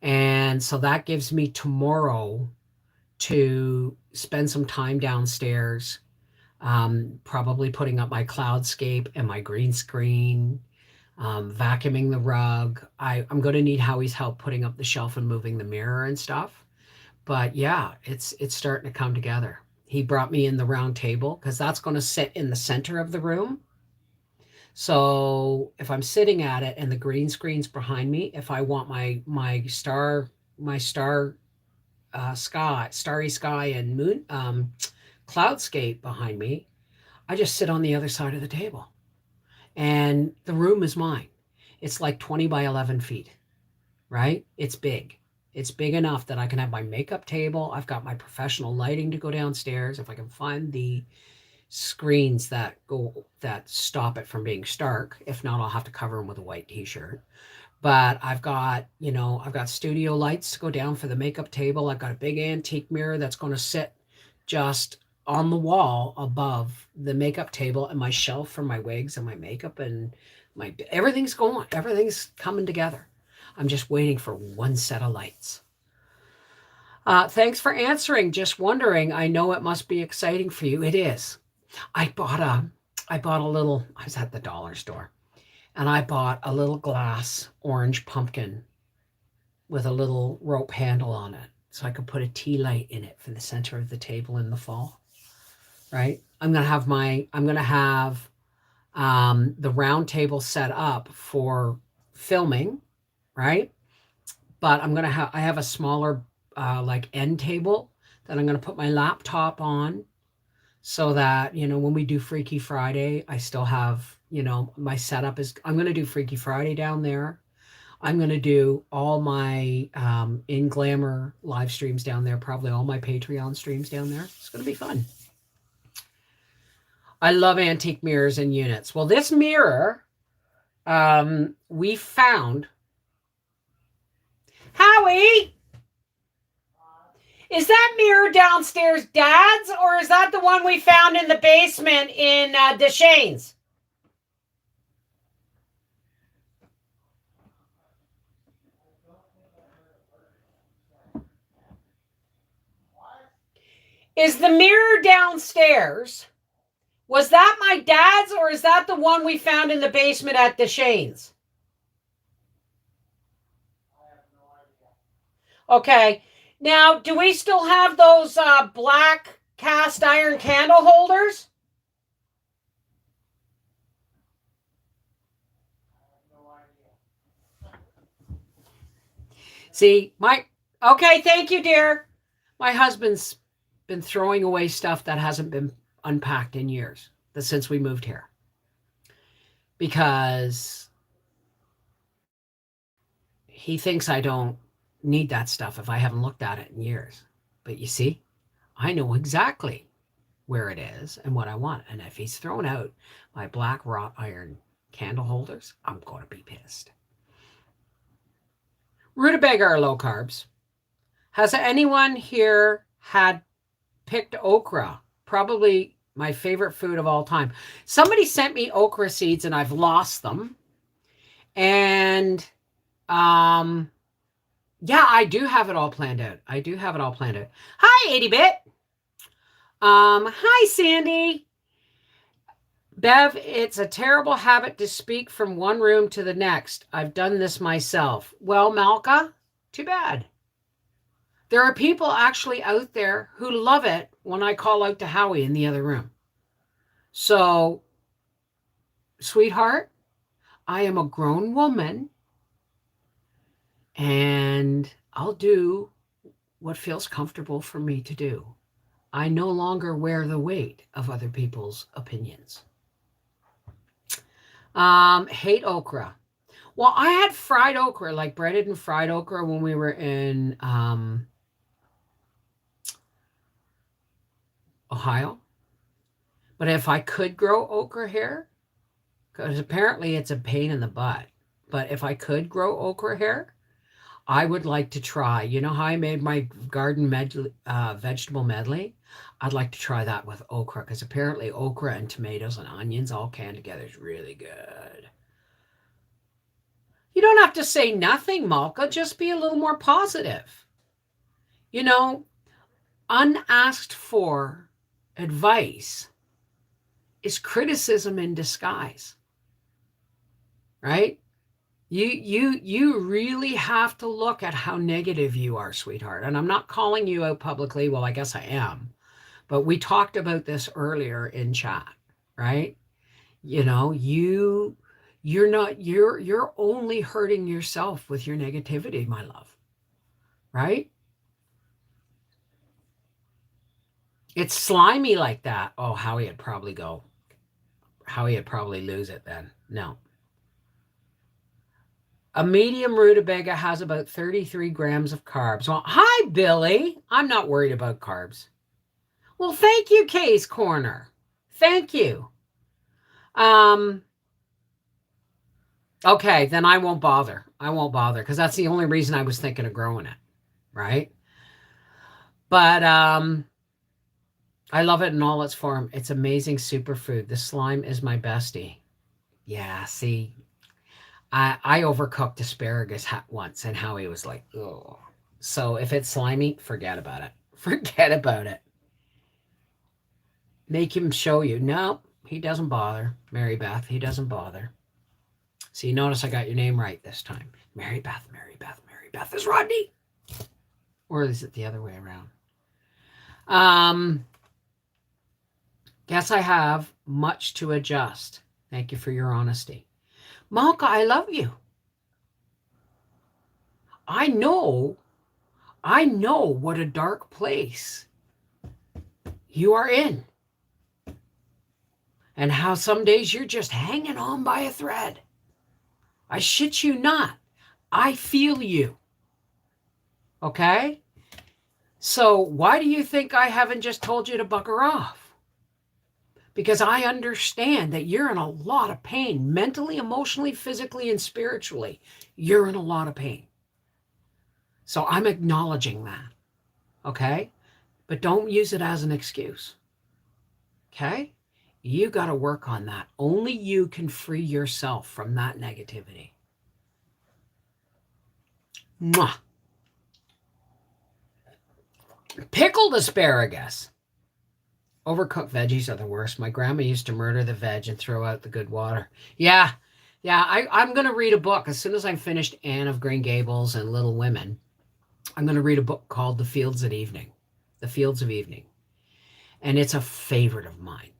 And so that gives me tomorrow to spend some time downstairs Probably putting up my cloudscape and my green screen, vacuuming the rug. I'm going to need Howie's help putting up the shelf and moving the mirror and stuff. But yeah, it's starting to come together. He brought me in the round table because that's going to sit in the center of the room. So if I'm sitting at it and the green screen's behind me, if I want my starry sky and moon cloudscape behind me, I just sit on the other side of the table. And the room is mine. It's like 20 by 11 feet, right? It's big. It's big enough that I can have my makeup table. I've got my professional lighting to go downstairs. If I can find the screens that stop it from being stark. If not, I'll have to cover them with a white t-shirt. But I've got studio lights to go down for the makeup table. I've got a big antique mirror that's going to sit just on the wall above the makeup table, and my shelf for my wigs and my makeup and everything's coming together. I'm just waiting for one set of lights. Thanks for answering. Just wondering. I know it must be exciting for you. It is. I bought a little, I was at the dollar store, and I bought a little glass orange pumpkin with a little rope handle on it so I could put a tea light in it for the center of the table in the fall. Right? I'm going to have the round table set up for filming, right? But I have a smaller like end table that I'm going to put my laptop on, so that, when we do Freaky Friday, I still have, my setup is, I'm going to do Freaky Friday down there. I'm going to do all my In Glamour live streams down there, probably all my Patreon streams down there. It's going to be fun. I love antique mirrors and units. Well, this mirror we found. Howie! Is that mirror downstairs Dad's, or is that the one we found in the basement in Deshanes? Is the mirror downstairs, was that my dad's, or is that the one we found in the basement at Deshanes? I have no idea. Okay. Now, do we still have those black cast iron candle holders? I have no idea. See, okay, thank you, dear. My husband's been throwing away stuff that hasn't been unpacked in years, since we moved here. Because he thinks I don't need that stuff if I haven't looked at it in years. But you see, I know exactly where it is and what I want. And if he's thrown out my black wrought iron candle holders, I'm going to be pissed. Rutabaga are low carbs. Has anyone here had picked okra? Probably my favorite food of all time. Somebody sent me okra seeds and I've lost them. And yeah, I do have it all planned out. Hi, 80-bit. Hi, Sandy. Bev, it's a terrible habit to speak from one room to the next. I've done this myself. Well, Malka, too bad. There are people actually out there who love it when I call out to Howie in the other room. So, sweetheart, I am a grown woman, and I'll do what feels comfortable for me to do. I no longer wear the weight of other people's opinions. Hate okra. Well, I had fried okra, like breaded and fried okra, when we were in Ohio. But if I could grow okra here, because apparently it's a pain in the butt, but if I could grow okra here, I would like to try. You know how I made my garden vegetable medley? I'd like to try that with okra, because apparently okra and tomatoes and onions all canned together is really good. You don't have to say nothing, Malka. Just be a little more positive. Unasked for advice is criticism in disguise, right? You really have to look at how negative you are, sweetheart. And I'm not calling you out publicly. Well, I guess I am. But we talked about this earlier in chat, right? You know, you're only hurting yourself with your negativity, my love. Right? It's slimy like that. Oh, Howie'd probably go. Howie'd probably lose it then. No. A medium rutabaga has about 33 grams of carbs. Well, hi, Billy. I'm not worried about carbs. Well, thank you, Kay's Corner. Thank you. Okay, then I won't bother. I won't bother because that's the only reason I was thinking of growing it, right? But I love it in all its form. It's amazing superfood. The slime is my bestie. Yeah, see, I overcooked asparagus once, and Howie was like, oh. So if it's slimy, forget about it. Forget about it. Make him show you. No, he doesn't bother. Mary Beth, he doesn't bother. So you notice I got your name right this time. Mary Beth, Mary Beth, Mary Beth is Rodney. Or is it the other way around? Guess I have much to adjust. Thank you for your honesty. Malka, I love you. I know what a dark place you are in. And how some days you're just hanging on by a thread. I shit you not. I feel you. Okay? So why do you think I haven't just told you to bugger off? Because I understand that you're in a lot of pain, mentally, emotionally, physically, and spiritually. You're in a lot of pain. So I'm acknowledging that. Okay? But don't use it as an excuse. Okay? You got to work on that. Only you can free yourself from that negativity. Mwah. Pickled asparagus. Overcooked veggies are the worst. My grandma used to murder the veg and throw out the good water. Yeah. I'm going to read a book. As soon as I'm finished Anne of Green Gables and Little Women, I'm going to read a book called The Fields of Evening. The Fields of Evening. And it's a favorite of mine.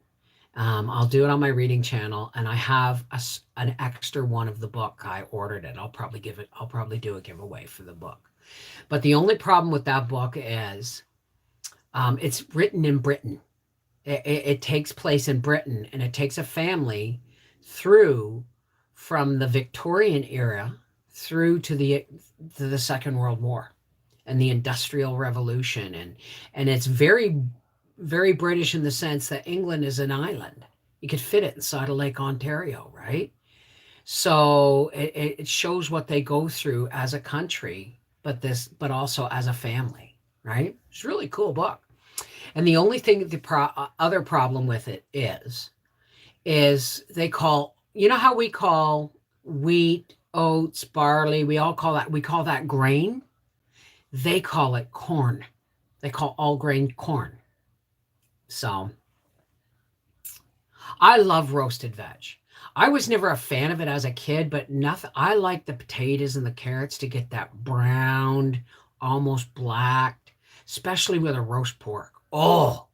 I'll do it on my reading channel, and I have an extra one of the book. I ordered it. I'll probably do a giveaway for the book. But the only problem with that book is it's written in Britain. It takes place in Britain, and it takes a family through from the Victorian era through to the Second World War and the Industrial Revolution, and it's very, very British in the sense that England is an island. You could fit it inside of Lake Ontario, right? So it shows what they go through as a country, but also as a family, right? It's a really cool book. And the only thing, other problem with it is they call, you know how we call wheat, oats, barley, we call that grain. They call it corn. They call all grain corn. So I love roasted veg. I was never a fan of it as a kid, but I like the potatoes and the carrots to get that browned, almost black, especially with a roast pork. Oh.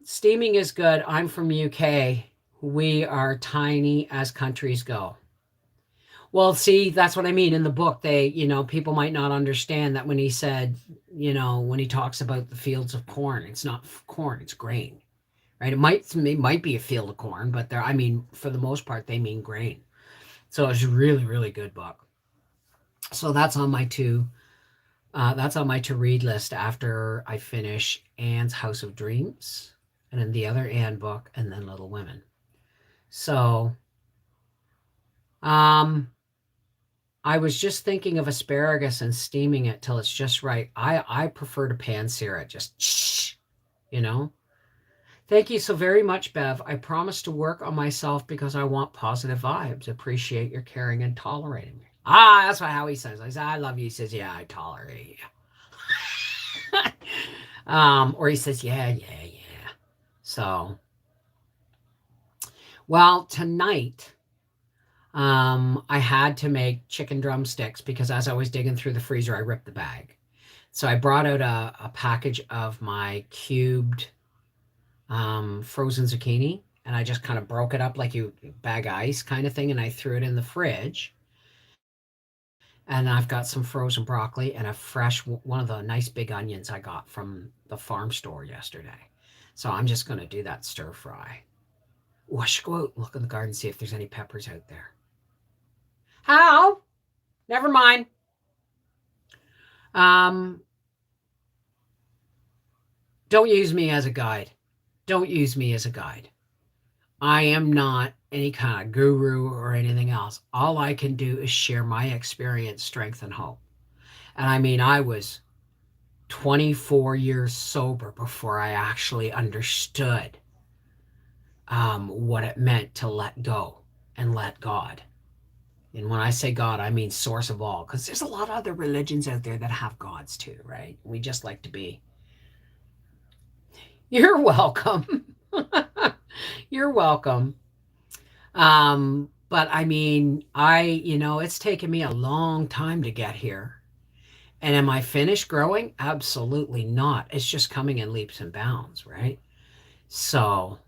Steaming is good. I'm from UK. We are tiny as countries go. Well, see, that's what I mean. In the book, people might not understand that when he said, when he talks about the fields of corn, it's not corn, it's grain, right? It might be a field of corn, but for the most part, they mean grain. So it's a really, really good book. So that's on my to-read list after I finish Anne's House of Dreams, and then the other Anne book, and then Little Women. So, I was just thinking of asparagus and steaming it till it's just right. I prefer to pan sear it, just, Thank you so very much, Bev. I promise to work on myself because I want positive vibes. Appreciate your caring and tolerating me. That's how he says. I say, I love you. He says, yeah, I tolerate you. Or he says, yeah. So, well, tonight, I had to make chicken drumsticks because as I was digging through the freezer, I ripped the bag. So I brought out a package of my cubed frozen zucchini, and I just kind of broke it up like you bag ice kind of thing, and I threw it in the fridge. And I've got some frozen broccoli and a fresh one of the nice big onions I got from the farm store yesterday. So I'm just going to do that stir fry. Oh, I should go out and look in the garden, see if there's any peppers out there. How? Never mind. Don't use me as a guide. Don't use me as a guide. I am not any kind of guru or anything else. All I can do is share my experience, strength, and hope. And I mean, I was 24 years sober before I actually understood what it meant to let go and let God. And when I say God, I mean source of all, because there's a lot of other religions out there that have gods too, right? We just like to be. You're welcome. You're welcome. But I mean, it's taken me a long time to get here. And am I finished growing? Absolutely not. It's just coming in leaps and bounds, right? So,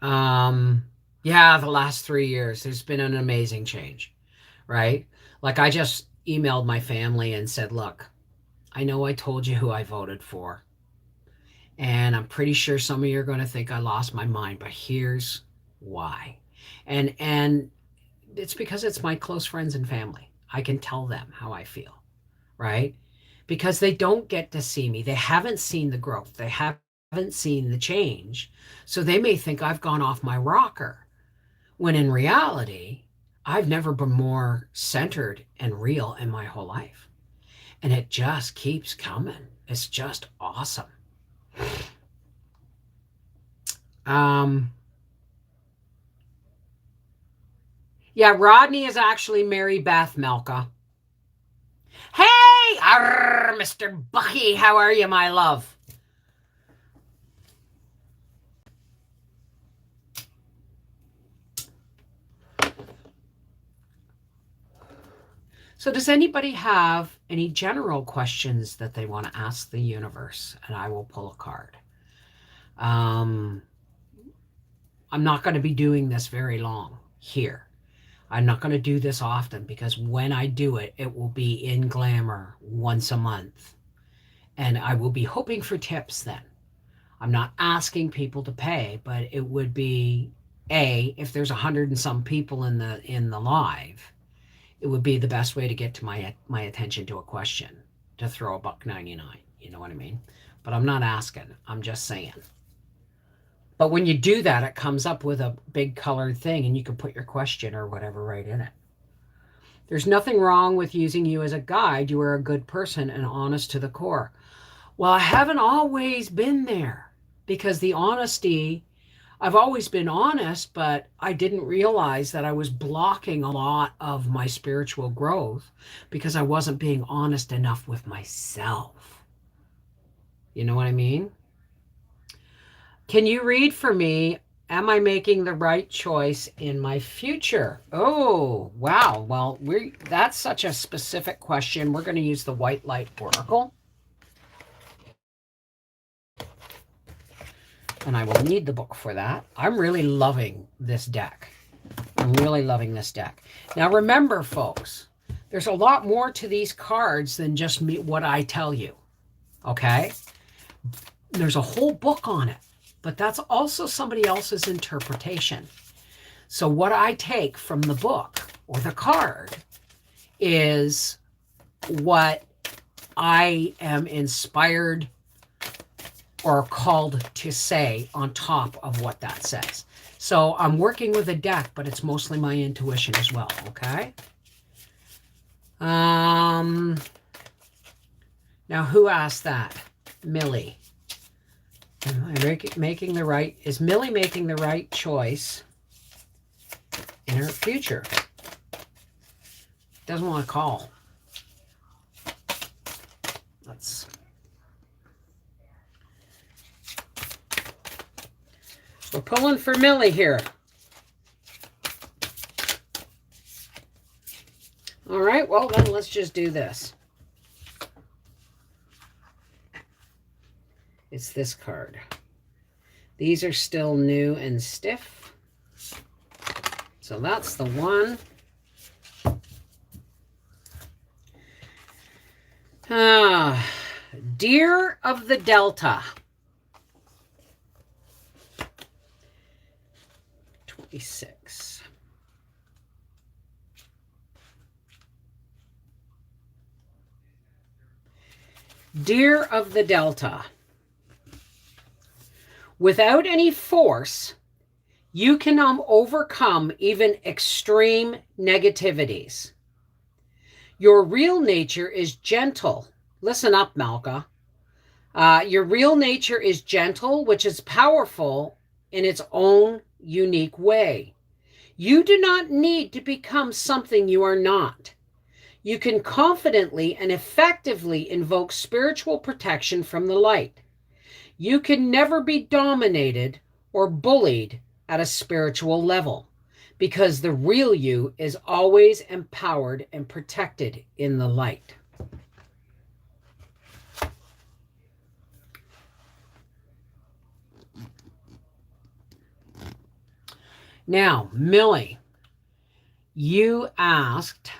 yeah, the last 3 years, there's been an amazing change, right? Like I just emailed my family and said, look, I know I told you who I voted for. And I'm pretty sure some of you are going to think I lost my mind, but here's why. And it's because it's my close friends and family. I can tell them how I feel, right? Because they don't get to see me. They haven't seen the growth. They haven't seen the change. So they may think I've gone off my rocker, when in reality, I've never been more centered and real in my whole life. And it just keeps coming. It's just awesome. Yeah, Rodney is actually Mary Beth Melka. Hey, Mr. Bucky, how are you, my love? So does anybody have any general questions that they want to ask the universe? And I will pull a card. I'm not going to be doing this very long here. I'm not going to do this often because when I do it, it will be in Glamour once a month. And I will be hoping for tips then. I'm not asking people to pay, but it would be if there's 100 and some people in the live, it would be the best way to get to my attention to a question, to throw $1.99. You know what I mean? But I'm not asking. I'm just saying. But when you do that, it comes up with a big colored thing and you can put your question or whatever right in it. There's nothing wrong with using you as a guide. You are a good person and honest to the core. Well, I haven't always been there because the honesty, I've always been honest, but I didn't realize that I was blocking a lot of my spiritual growth because I wasn't being honest enough with myself. You know what I mean? Can you read for me? Am I making the right choice in my future? Oh, wow. Well, that's such a specific question. We're going to use the White Light Oracle. And I will need the book for that. I'm really loving this deck. I'm really loving this deck. Now, remember, folks, there's a lot more to these cards than just what I tell you. Okay? There's a whole book on it. But that's also somebody else's interpretation. So what I take from the book or the card is what I am inspired or called to say on top of what that says. So I'm working with a deck, but it's mostly my intuition as well, okay? Now, who asked that? Millie. Is Millie making the right choice in her future? Doesn't want to call. We're pulling for Millie here. All right, well then let's just do this. It's this card. These are still new and stiff. So that's the one. Deer of the Delta. 26. Deer of the Delta. Without any force, you can overcome even extreme negativities. Your real nature is gentle. Listen up, Malka. Your real nature is gentle, which is powerful in its own unique way. You do not need to become something you are not. You can confidently and effectively invoke spiritual protection from the light. You can never be dominated or bullied at a spiritual level, because the real you is always empowered and protected in the light. Now, Millie, you asked,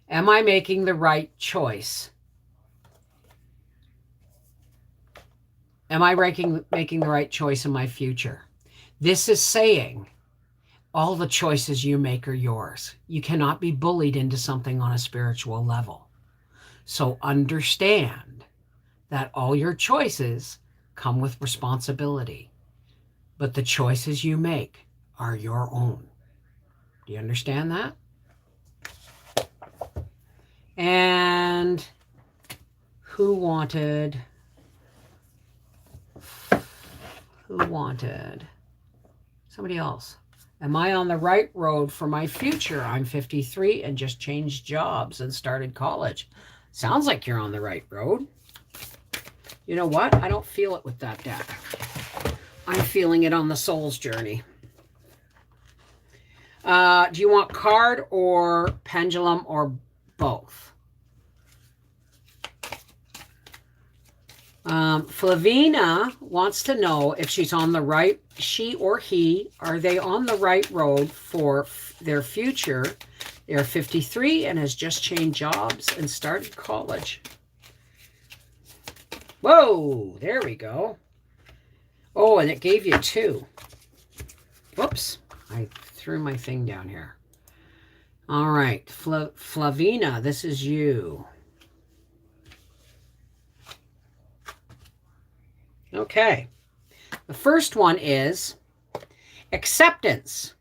am I making the right choice? Am I making the right choice in my future? This is saying all the choices you make are yours. You cannot be bullied into something on a spiritual level. So understand that all your choices come with responsibility, but the choices you make are your own. Do you understand that? And who wanted somebody else? Am I on the right road for my future? I'm 53 and just changed jobs and started college. Sounds like you're on the right road. You know what? I don't feel it with that deck. I'm feeling it on the soul's journey. Do you want card or pendulum or both? Flavina wants to know if she's on the right, she or he, are they on the right road for their future? They're 53 and has just changed jobs and started college. Whoa, there we go. Oh, and it gave you 2. Whoops, I threw my thing down here. All right, Flavina, this is you. Okay, the first one is acceptance.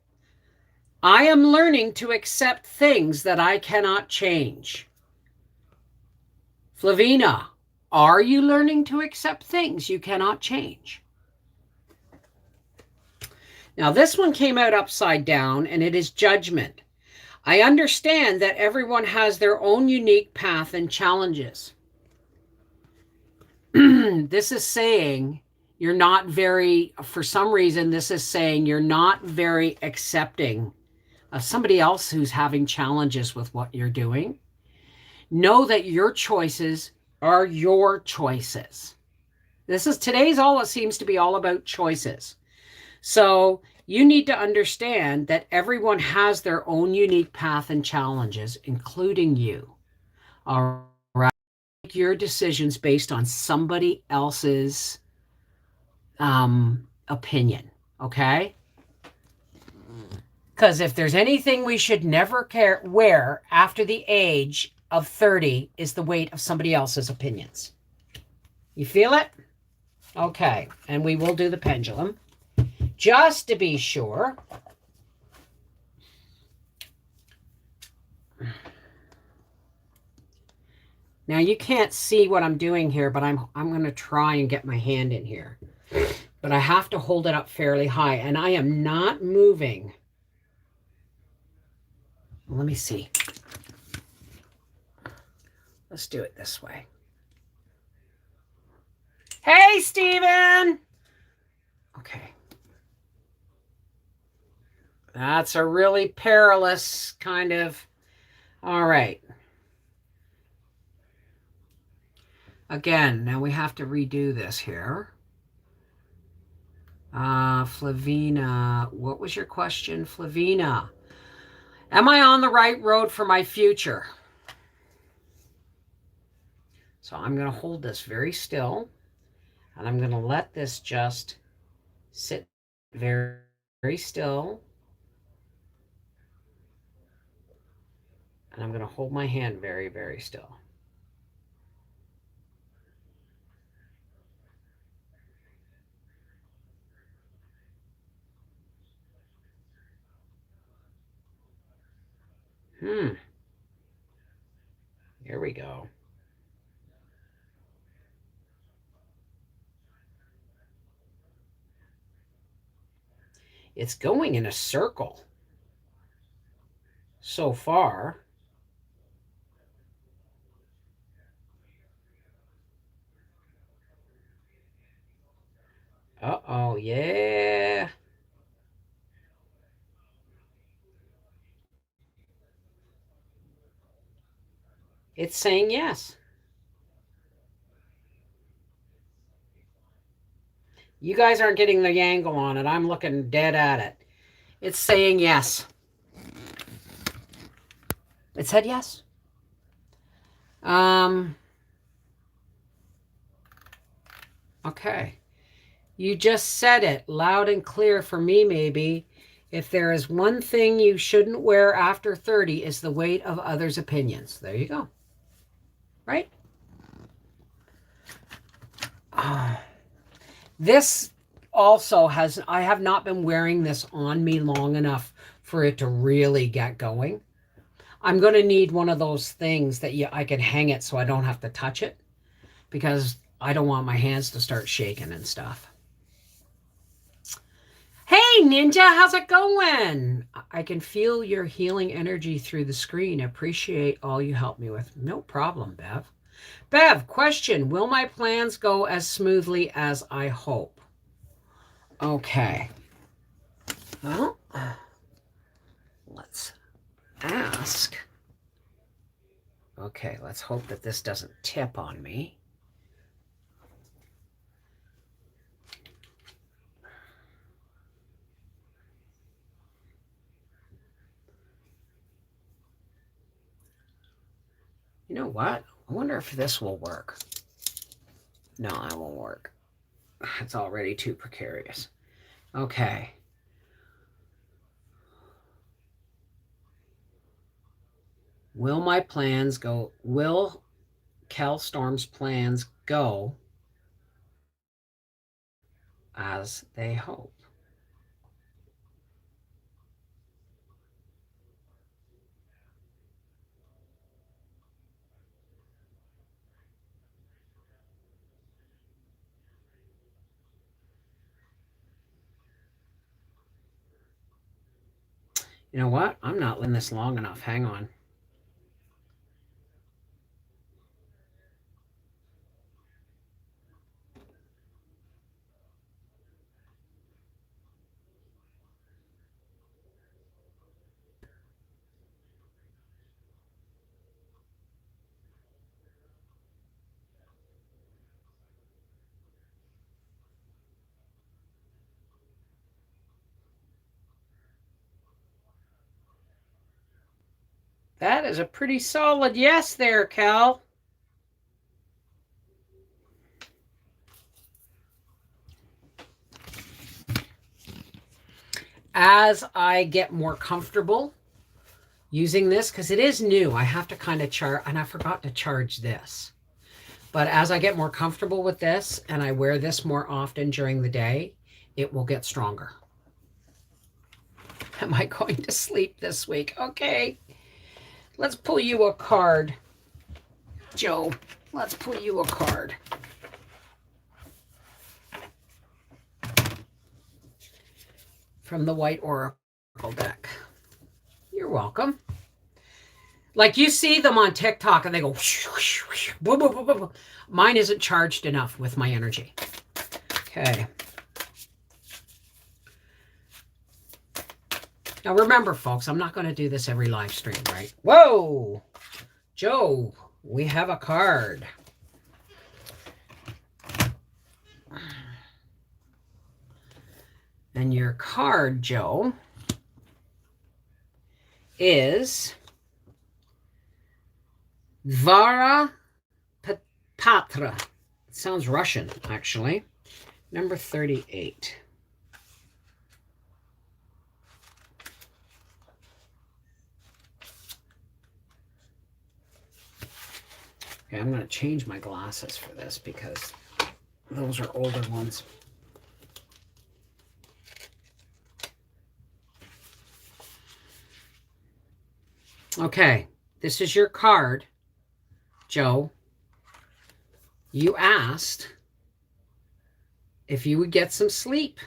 I am learning to accept things that I cannot change. Flavina, are you learning to accept things you cannot change? Now, this one came out upside down, and it is judgment. I understand that everyone has their own unique path and challenges. This is saying you're not very, for some reason, this is saying you're not very accepting of somebody else who's having challenges with what you're doing. Know that your choices are your choices. Today's all it seems to be all about choices. So you need to understand that everyone has their own unique path and challenges, including you. All right. Make your decisions based on somebody else's opinion. Okay. Because if there's anything we should never wear after the age of 30 is the weight of somebody else's opinions. You feel it? Okay. And we will do the pendulum. Just to be sure. Now you can't see what I'm doing here, but I'm going to try and get my hand in here. But I have to hold it up fairly high, and I am not moving. Let me see. Let's do it this way. Hey, Steven! Okay. That's a really perilous kind of... All right. Again, now we have to redo this here. Flavina, what was your question, Flavina? Am I on the right road for my future? So I'm going to hold this very still, and I'm going to let this just sit very, very still. And I'm going to hold my hand very, very still. Here we go. It's going in a circle so far. Uh-oh, yeah. It's saying yes. You guys aren't getting the angle on it. I'm looking dead at it. It's saying yes. It said yes. Okay. You just said it loud and clear for me, maybe. If there is one thing you shouldn't wear after 30 is the weight of others' opinions. There you go. Right? This also has, I have not been wearing this on me long enough for it to really get going. I'm going to need one of those things that I can hang it so I don't have to touch it, because I don't want my hands to start shaking and stuff. Hey, Ninja, how's it going? I can feel your healing energy through the screen. Appreciate all you help me with. No problem, Bev. Bev, question. Will my plans go as smoothly as I hope? Okay. Well, let's ask. Okay, let's hope that this doesn't tip on me. You know what? I wonder if this will work. No, that won't work. It's already too precarious. Okay. Will my plans go? Will Cal Storm's plans go as they hope? You know what? I'm not letting this long enough. Hang on. That is a pretty solid yes there, Cal. As I get more comfortable using this, because it is new, I have to kind of charge, and I forgot to charge this. But as I get more comfortable with this and I wear this more often during the day, it will get stronger. Am I going to sleep this week? Okay. Let's pull you a card. Joe, let's pull you a card. From the White Oracle deck. You're welcome. Like, you see them on TikTok and they go, boo, boo, boo, boo. Mine isn't charged enough with my energy. Okay. Now remember, folks, I'm not going to do this every live stream, right? Whoa! Joe, we have a card. And your card, Joe, is Vara Patra. It sounds Russian, actually. Number 38. Okay, I'm going to change my glasses for this because those are older ones. Okay, this is your card, Joe. You asked if you would get some sleep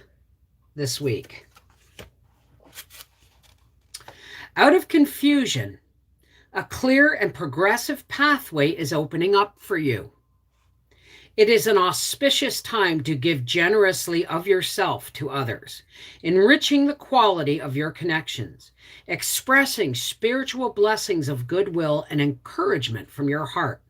this week. Out of confusion, a clear and progressive pathway is opening up for you. It is an auspicious time to give generously of yourself to others, enriching the quality of your connections, expressing spiritual blessings of goodwill and encouragement from your heart.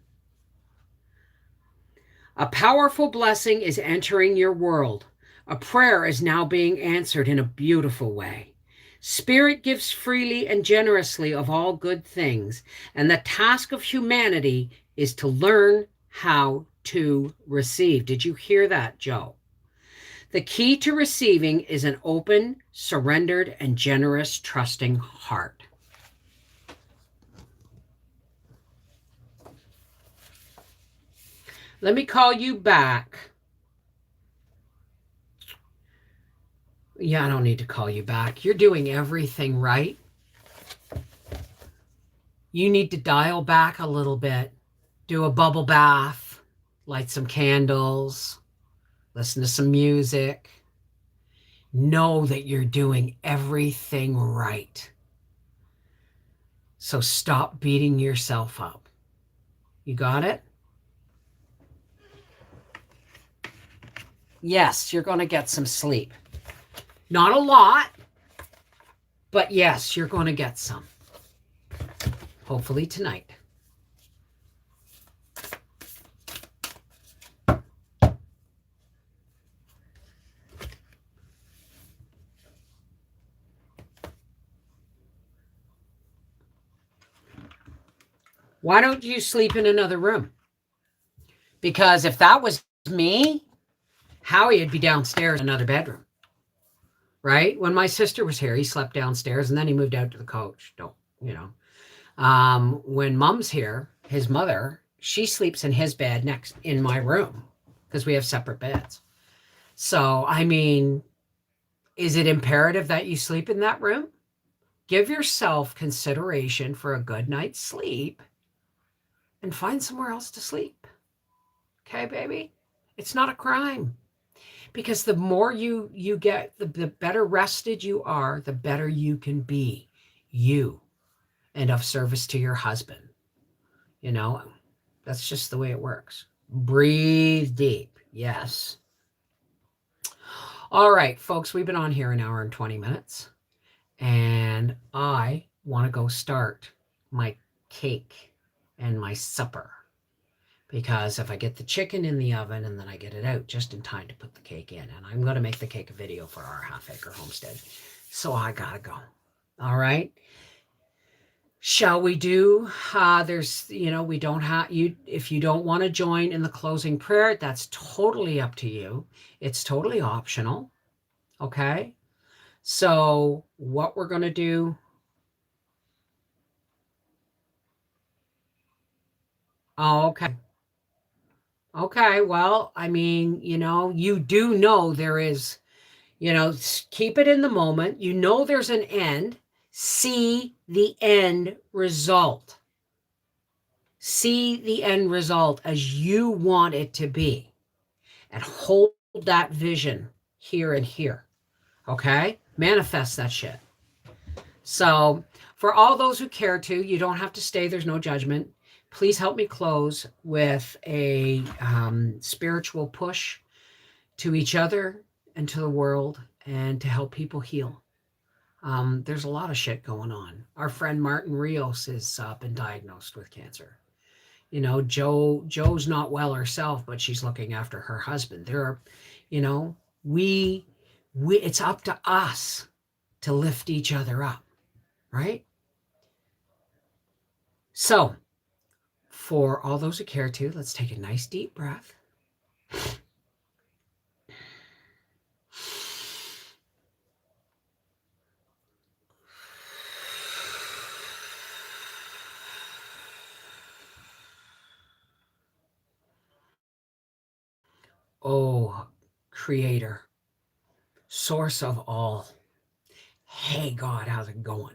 A powerful blessing is entering your world. A prayer is now being answered in a beautiful way. Spirit gives freely and generously of all good things, and the task of humanity is to learn how to receive. Did you hear that, Joe? The key to receiving is an open, surrendered, and generous, trusting heart. Let me call you back. Yeah, I don't need to call you back. You're doing everything right. You need to dial back a little bit. Do a bubble bath, light some candles, listen to some music. Know that you're doing everything right. So stop beating yourself up. You got it? Yes, you're going to get some sleep. Not a lot, but yes, you're going to get some. Hopefully tonight. Why don't you sleep in another room? Because if that was me, Howie would be downstairs in another bedroom. Right? When my sister was here, he slept downstairs and then he moved out to the couch. When Mom's here, his mother, she sleeps in his bed next in my room because we have separate beds. So, I mean, is it imperative that you sleep in that room? Give yourself consideration for a good night's sleep and find somewhere else to sleep. Okay, baby? It's not a crime. Because the more you get, the better rested you are, the better you can be you and of service to your husband. You know, that's just the way it works. Breathe deep. Yes. All right, folks, we've been on here an hour and 20 minutes. And I want to go start my cake and my supper. Because if I get the chicken in the oven and then I get it out just in time to put the cake in, and I'm going to make the cake a video for our half-acre homestead. So I got to go. All right. Shall we do, we don't have you, if you don't want to join in the closing prayer, that's totally up to you. It's totally optional. Okay. So what we're going to do. Oh, okay. Okay, well, I mean, you do know there is, keep it in the moment. You know there's an end. See the end result. See the end result as you want it to be. And hold that vision here and here. Okay? Manifest that shit. So, for all those who care to, you don't have to stay. There's no judgment. Please help me close with a spiritual push to each other and to the world and to help people heal. There's a lot of shit going on. Our friend Martin Rios has been diagnosed with cancer. Joe's not well herself, but she's looking after her husband. There are, you know, we it's up to us to lift each other up, right? So, for all those who care to, let's take a nice deep breath. Oh, Creator, source of all. Hey, God, how's it going?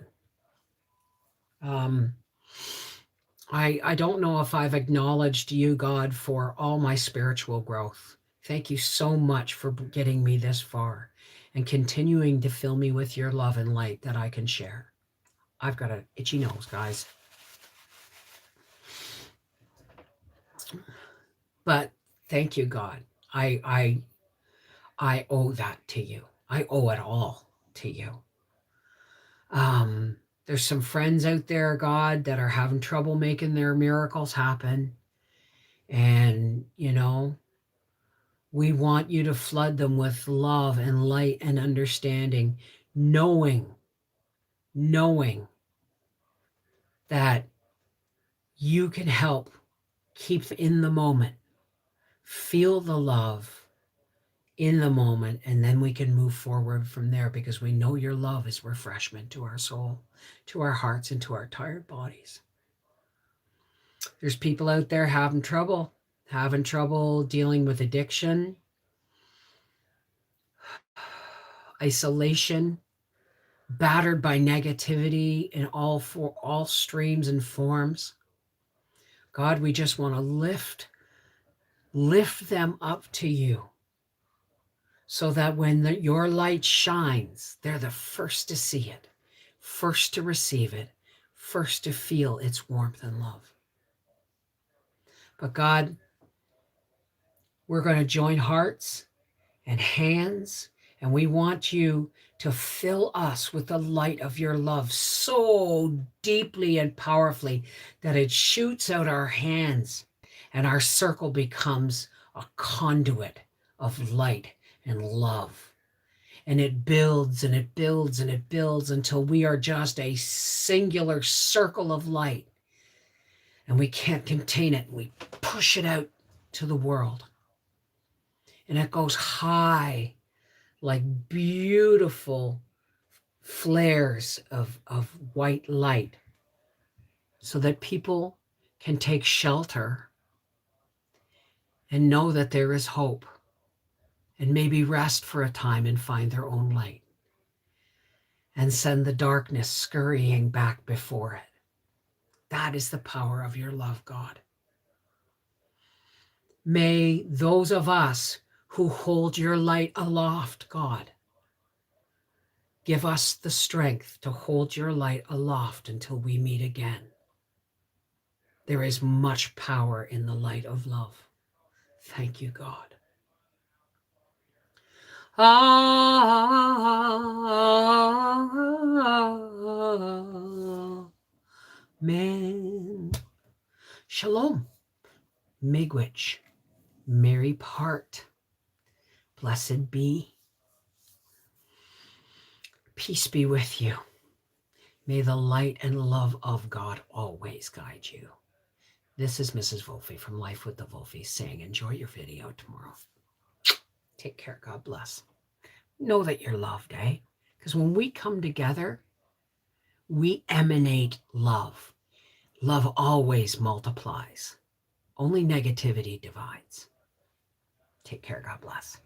I don't know if I've acknowledged you, God, for all my spiritual growth. Thank you so much for getting me this far and continuing to fill me with your love and light that I can share. I've got an itchy nose, guys. But thank you, God. I owe that to you. I owe it all to you. There's some friends out there, God, that are having trouble making their miracles happen. And, we want you to flood them with love and light and understanding, knowing that you can help keep in the moment, feel the love in the moment, and then we can move forward from there because we know your love is refreshment to our soul, to our hearts, and to our tired bodies. There's people out there having trouble dealing with addiction, isolation, battered by negativity in all streams and forms. God, we just want to lift them up to you so that when your light shines, they're the first to see it, first to receive it, first to feel its warmth and love. But God, we're going to join hearts and hands, and we want you to fill us with the light of your love so deeply and powerfully that it shoots out our hands and our circle becomes a conduit of light and love. And it builds and it builds and it builds until we are just a singular circle of light. And we can't contain it. We push it out to the world. And it goes high like beautiful flares of white light so that people can take shelter and know that there is hope and maybe rest for a time and find their own light and send the darkness scurrying back before it. That is the power of your love, God. May those of us who hold your light aloft, God, give us the strength to hold your light aloft until we meet again. There is much power in the light of love. Thank you, God. Amen. Shalom. Miigwech. Merry part. Blessed be. Peace be with you. May the light and love of God always guide you. This is Mrs. Wolfie from Life with the Wolfies saying, enjoy your video tomorrow. Take care. God bless. Know that you're loved, eh? Because when we come together, we emanate love. Love always multiplies. Only negativity divides. Take care. God bless.